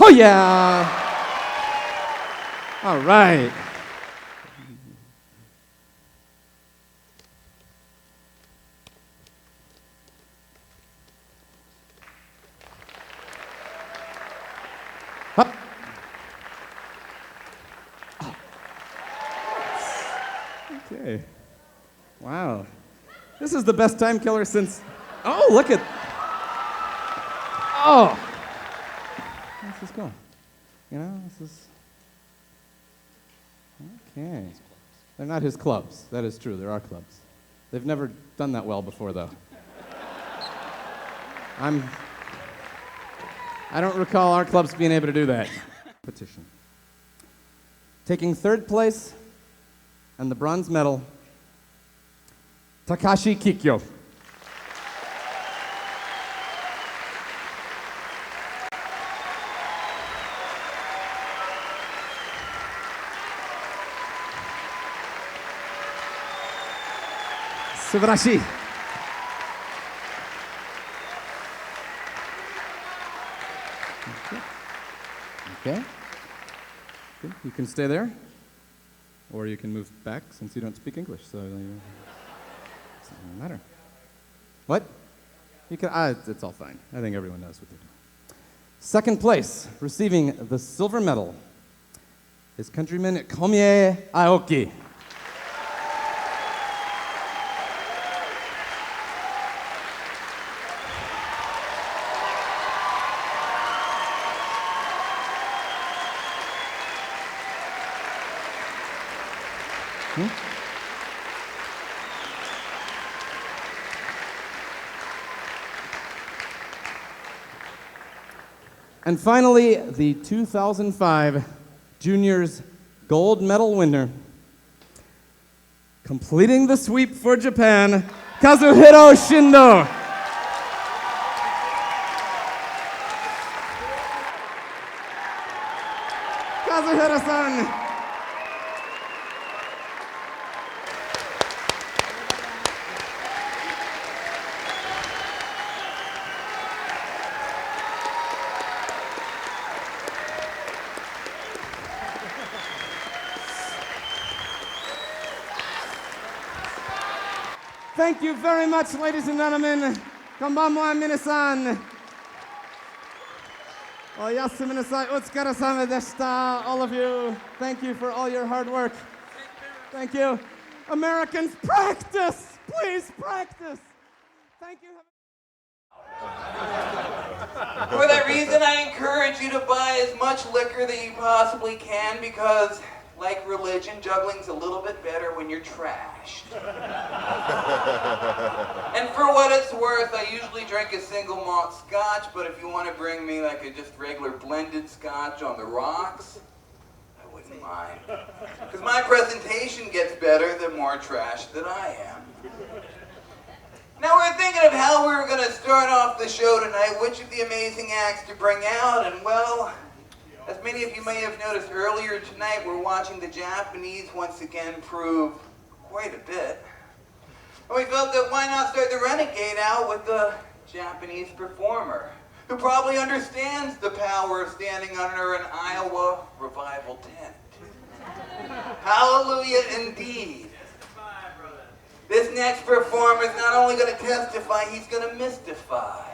Oh, yeah. All right. Up. Okay. Wow. This is the best time killer since. Oh, look at. Oh. This is cool. You know, this is. Okay. They're not his clubs. That is true. There are clubs. They've never done that well before, though. I don't recall our clubs being able to do that. Petition. Taking third place and the bronze medal, Takashi Kikyo. Subarashi. Okay. Good. You can stay there, or you can move back since you don't speak English, so it doesn't matter. What? You can. It's all fine. I think everyone knows what they're doing. Second place, receiving the silver medal, is countryman Komie Aoki. And finally, the 2005 Juniors gold medal winner, completing the sweep for Japan, Kazuhiro Shindo. Kazuhiro-san. Thank you very much, ladies and gentlemen. Konbanwa, minasan. Oyasumi nasai, utsukarasama deshita, all of you. Thank you for all your hard work. Thank you. Americans, practice! Please practice! Thank you. For that reason, I encourage you to buy as much liquor that you possibly can because, like religion, juggling's a little bit better when you're trashed. And for what it's worth, I usually drink a single malt scotch, but if you want to bring me like a just regular blended scotch on the rocks, I wouldn't mind. Because my presentation gets better the more trash that I am. Now we're thinking of how we were going to start off the show tonight, which of the amazing acts to bring out, and well, as many of you may have noticed earlier tonight, we're watching the Japanese once again prove quite a bit. And we felt that why not start the Renegade out with the Japanese performer, who probably understands the power of standing under an Iowa revival tent. Hallelujah indeed. This next performer is not only going to testify, he's going to mystify.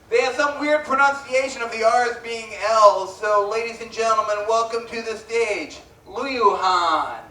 They have some weird pronunciation of the R's being L's, so ladies and gentlemen, welcome to the stage, Liu Han.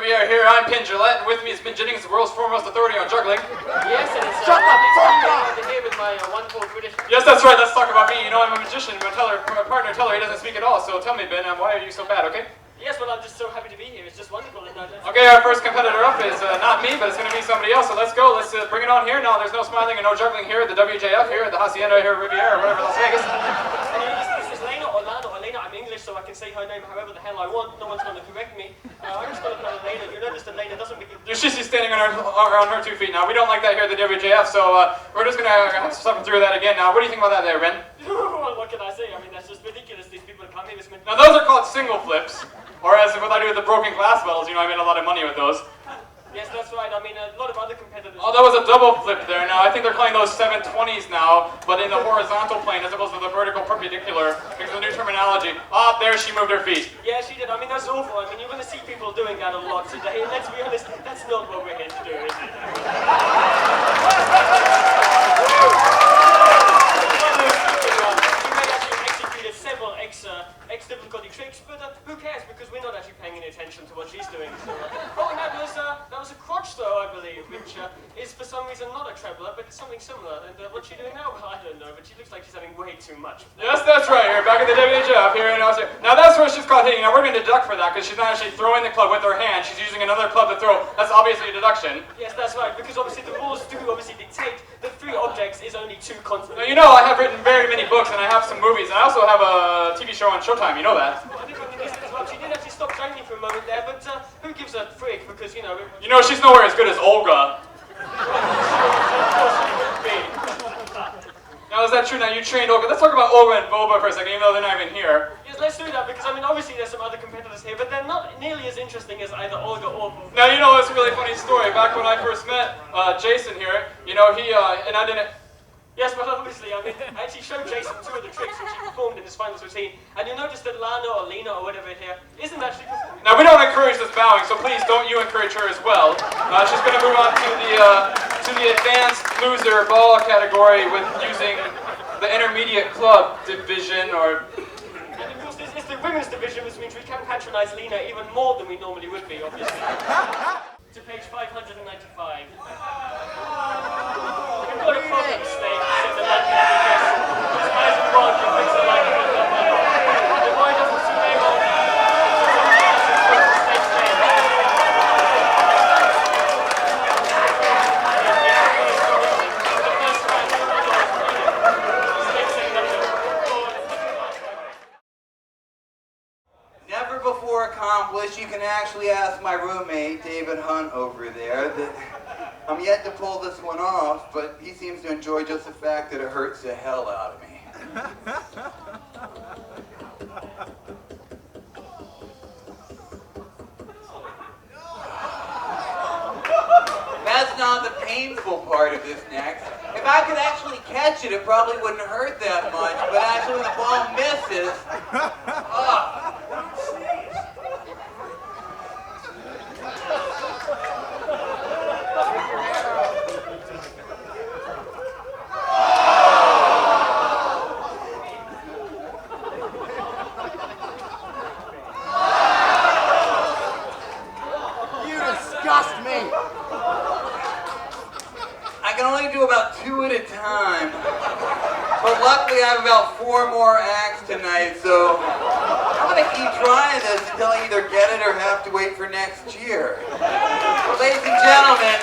Riviera here. I'm Pin Gillette, and with me is Pin Jennings, the world's foremost authority on juggling. Yes, and it's Shut the fuck up! here with my wonderful British. Yes, that's right. Let's talk about me. You know, I'm a magician. My partner, tell her he doesn't speak at all. So tell me, Ben, why are you so bad? Okay. Yes, well, I'm just so happy to be here. It's just wonderful. Okay, our first competitor up is not me, but it's going to be somebody else. So let's go. Let's bring it on here. No, there's no smiling and no juggling here at the WJF here at the Hacienda here at Riviera or whatever, Las Vegas. This is Lena or Lana or Lena. I'm English, so I can say her name however the hell I want. No one's going to correct me. I'm just going to call her Lena. You notice that Lena doesn't begin. She's standing on her 2 feet now. We don't like that here at the WJF, so we're just going to have to suffer through that again now. What do you think about that there, Ben? Well, what can I say? I mean, that's just ridiculous. These people come here. Now, those are called single flips. Or as what I do with the broken glass bottles, you know, I made a lot of money with those. Yes, that's right. I mean, a lot of other competitors. Oh, that was a double flip there. Now, I think they're calling those 720s now, but in the horizontal plane as opposed to the vertical perpendicular, because of the new terminology. Ah, there she moved her feet. Yeah, she did. I mean, that's awful. I mean, you're going to see people doing that a lot today. And let's be honest, that's not what we're here to do, is it? Several ex-difficulty tricks, but who cares, because we're not actually paying any attention to what she's doing. So, oh, and that was a crotch throw, I believe, which is for some reason not a trebler, but it's something similar. And what's she doing now? Well, I don't know, but she looks like she's having way too much. Yes, that's right, here, back at the WHF here in Australia. Now, that's where she's caught hitting. Now, we're going to deduct for that, because she's not actually throwing the club with her hand. She's using another club to throw. That's obviously a deduction. Yes, that's right, because obviously the rules do obviously dictate that 3 objects is only 2 constants. Now, you know, I have written very many books, and I have some movies, and I also have a TV show on Showtime, you know that. She did actually stop juggling for a moment there, but who gives a frig? Because, you know... You know, she's nowhere as good as Olga. Now, is that true? Now, you trained Olga. Let's talk about Olga and Boba for a second, even though they're not even here. Yes, let's do that, because, I mean, obviously there's some other competitors here, but they're not nearly as interesting as either Olga or Boba. Now, you know, it's a really funny story. Back when I first met Jason here, you know, he, and I didn't... Yes, well, obviously, I mean, I actually showed Jason 2 of the tricks which he performed in his finals routine, and you'll notice that Lana or Lena or whatever here isn't actually performing. Now, we don't encourage this bowing, so please don't you encourage her as well. She's going to move on to the advanced loser ball category with using the intermediate club division, or... And of course, it's the women's division, which means we can patronize Lena even more than we normally would be, obviously. To page 595. You've got a problem, Snake, said the man who guessed. His eyes are wrong, he thinks I like it. The boy doesn't see very well. Never before accomplished. You can actually ask my roommate, David Hunt, over there, that I'm yet to pull this one off, but he seems to enjoy just the fact that it hurts the hell out of me. That's not the painful part of this next. If I could actually catch it, it probably wouldn't hurt that much, but actually when the ball misses, I can only do about 2 at a time. But luckily I have about 4 more acts tonight, so I'm going to keep trying this until I either get it or have to wait for next year. But ladies and gentlemen,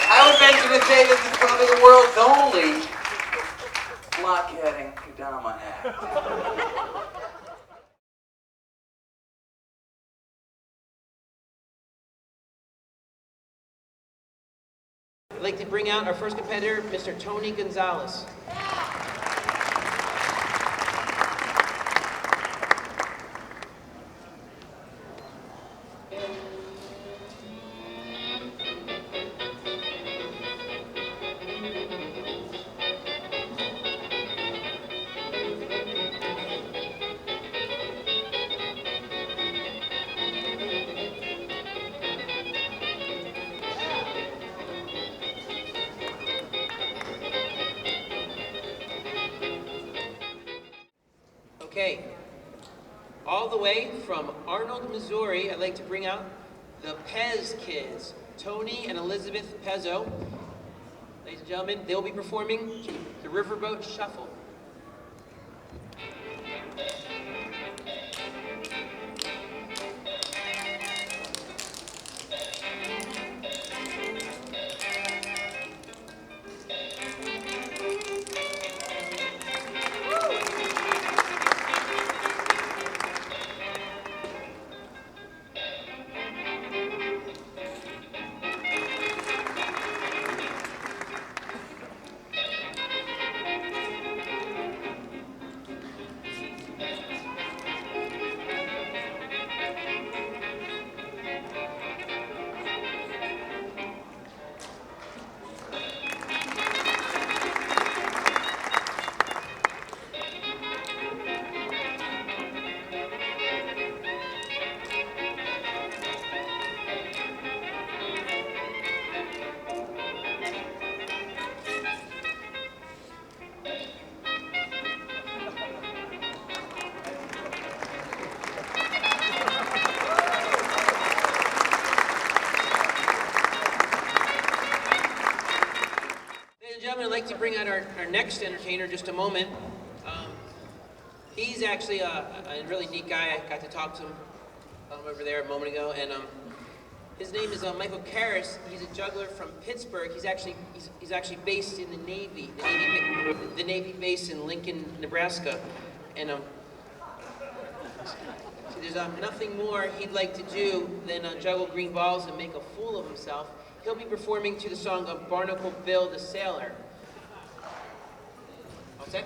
I would venture to say this is probably the world's only blockhead and Kadama act. I'd like to bring out our first competitor, Mr. Tony Gonzalez. Okay, all the way from Arnold, Missouri, I'd like to bring out the Pez Kids, Tony and Elizabeth Pezzo. Ladies and gentlemen, they'll be performing the Riverboat Shuffle. I'd like to bring out our next entertainer in just a moment. He's actually a really neat guy. I got to talk to him over there a moment ago, and his name is Michael Karras. He's a juggler from Pittsburgh. He's actually based in the Navy base in Lincoln, Nebraska, and see, there's nothing more he'd like to do than juggle green balls and make a fool of himself. He'll be performing to the song of Barnacle Bill the Sailor. All set?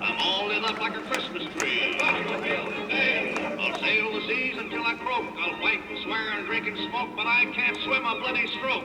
I'm all lit up like a Christmas tree. I'll sail the seas until I croak. I'll fight and swear and drink and smoke, but I can't swim a bloody stroke.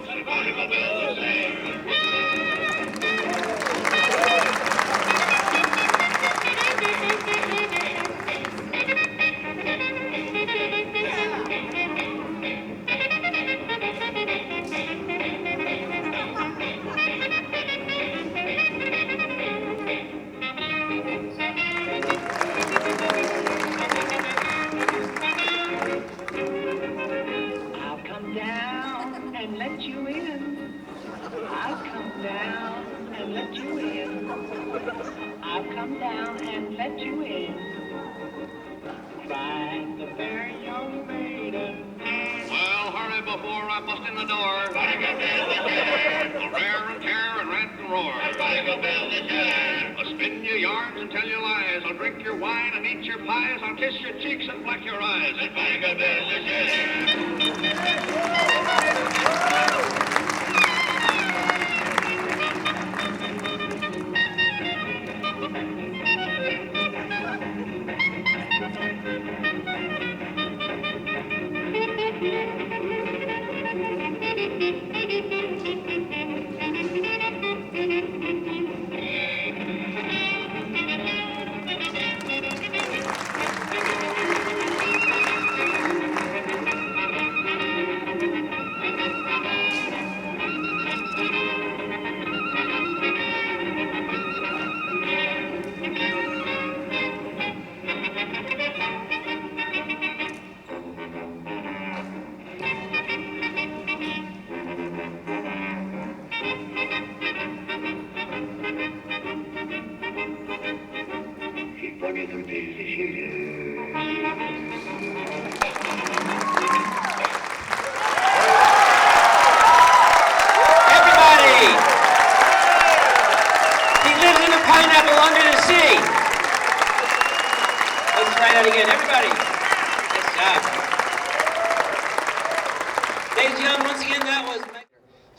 I'll spin your yarns and tell your lies. I'll drink your wine and eat your pies. I'll kiss your cheeks and black your eyes. And bang a bell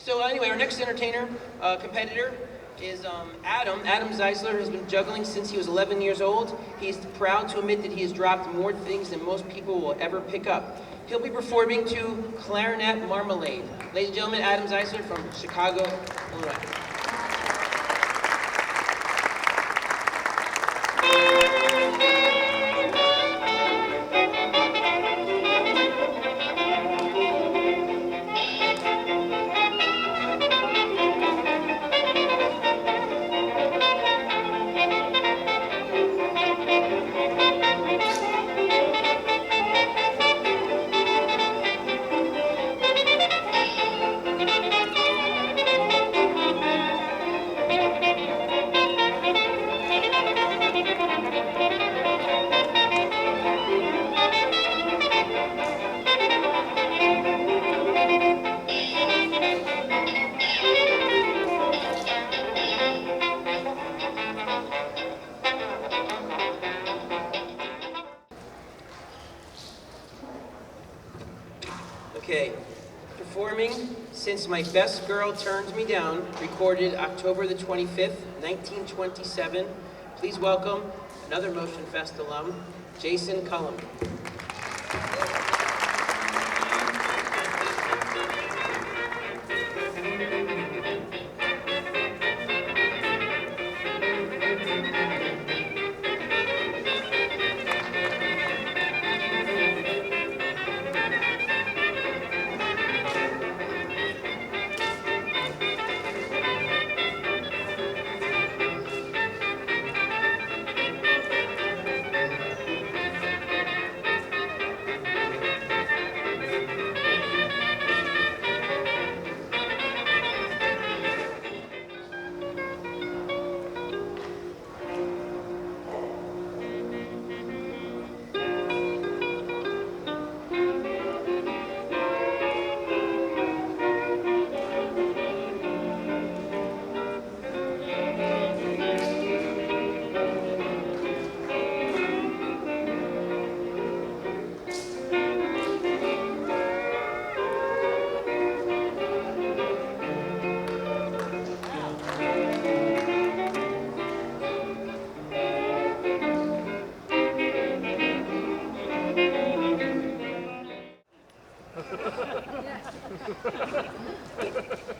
So anyway, our next entertainer, competitor, is Adam. Adam Zeisler has been juggling since he was 11 years old. He's proud to admit that he has dropped more things than most people will ever pick up. He'll be performing to Clarinet Marmalade. Ladies and gentlemen, Adam Zeisler from Chicago, Illinois. Okay, performing Since My Best Girl Turns Me Down, recorded October the 25th, 1927. Please welcome another Motion Fest alum, Jason Cullum.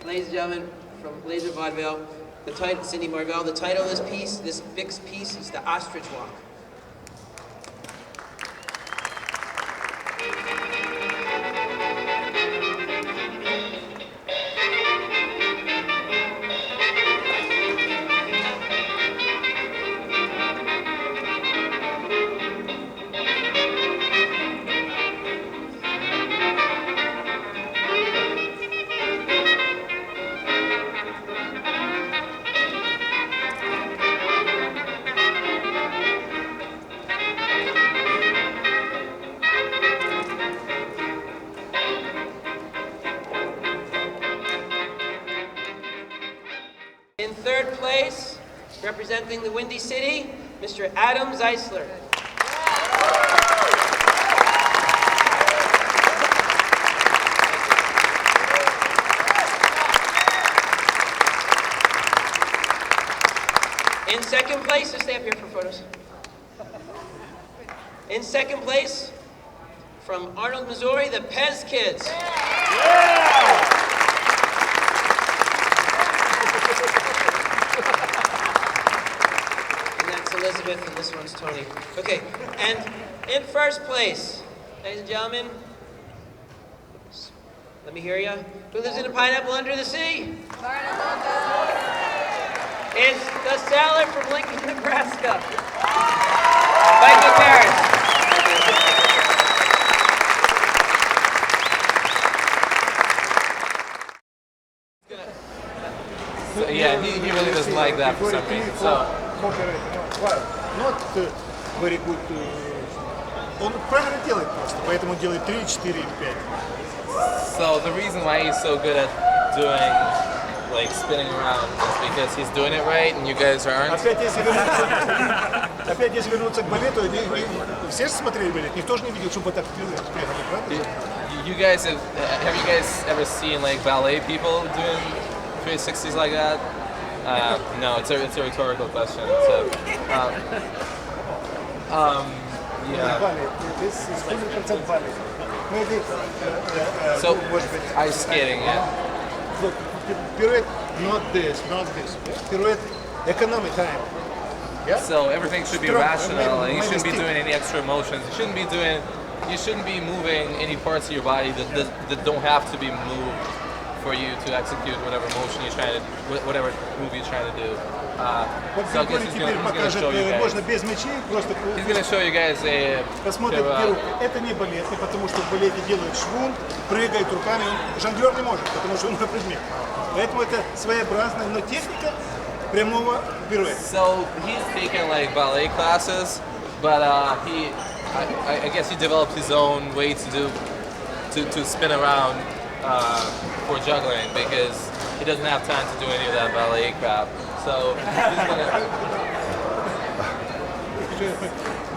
Ladies and gentlemen, from Laser Vaudeville, Cindy Marvell, the title of this piece, this Bix piece, is The Ostrich Walk. In third place, representing the Windy City, Mr. Adam Zeisler. In second place, so stay up here for photos. In second place, from Arnold, Missouri, the Pez Kids. Elizabeth, and this one's Tony. Okay, and in first place, ladies and gentlemen, let me hear you. Who lives in a pineapple under the sea? It's the sailor from Lincoln, Nebraska. Michael Paris. So, yeah, he really doesn't like that for some reason. So. Not very good. Он правильно делает просто, поэтому делает 3, 4, 5. So the reason why he's so good at doing, like, spinning around is because he's doing it right and you guys aren't. опять если вернуться к балету, все же смотрели балет, никто же не видел, чтобы вот так вперед бегали, правда? You guys have you guys ever seen like ballet people doing 360s like that? No, it's a rhetorical question. So, yeah. Балет, this is 100% ballet. Maybe, So, ice skating, yeah. Look, pirouette, not this. Pirouette, economy time. Yeah? So everything should be Strong, rational, and you maybe shouldn't be stick. doing any extra motions. You shouldn't be moving any parts of your body that don't have to be moved for you to execute whatever motion you're trying to, whatever move you're trying to do. Вот So I guess Григорий he's теперь gonna покажет, show you guys. можно без мячей, просто He's gonna show you guys a посмотрим руки. Это не балетный, потому что в балете делают швунг, прыгают руками, жонглер не может, потому что он на предмет. Поэтому это своеобразная, но техника прямого пируэта. So he's taken like ballet classes, but I guess he developed his own way to spin around for juggling because he doesn't have time to do any of that ballet crap. So he's gonna.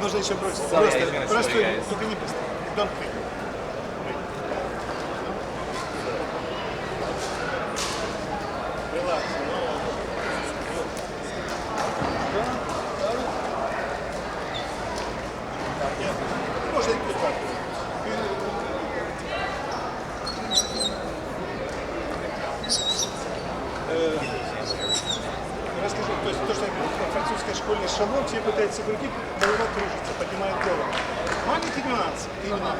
Нужно еще бросить. So, yeah, he's gonna show Просто you guys. только не быстро. Don't quick. Relax. Можно и так. Расскажи, то есть то, что я говорю, в французской школе шалом, все пытаются крутить, голова кружится, поднимает голову. Маленький нюанс, именно.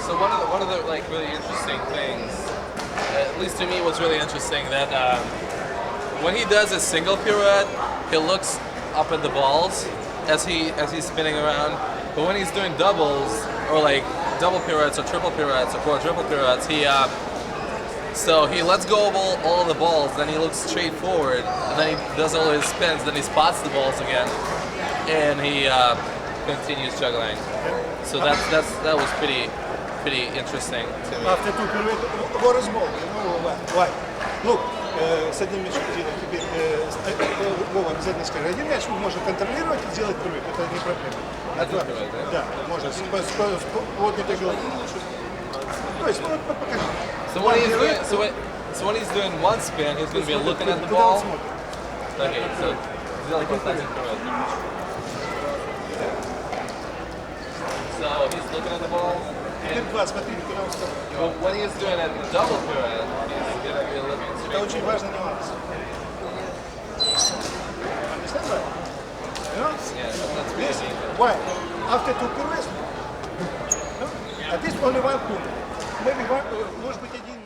So one of the like really interesting things, at least to me, what's really interesting that when he does a single pirouette, he looks up at the balls as he's spinning around. But when he's doing doubles or like double pirouettes or triple pirouettes or quadruple pirouettes, so he lets go of all of the balls, then he looks straight forward, and then he does all his spins, then he spots the balls again, and he continues juggling. So that was pretty interesting to me. After two pirouette, what is ball? You know why? Look, с одним мячом делать теперь, Вова обязательно скажи, один мяч можно контролировать и сделать пируэт, это не проблема. Один пируэт, да? Да, можно, вот не так делать. То есть, вот покажи. So when he's doing one spin, he's going to be looking at the ball. Okay, so like a classic pirouette. So he's looking at the ball. And when he's doing a double pirouette, he's going to be looking straight. Это очень важный нюанс. Understand that? You know? Yeah, that's really Yes. neat. Why? After two pirouettes, no? At least only one point. Maybe one, может быть, один.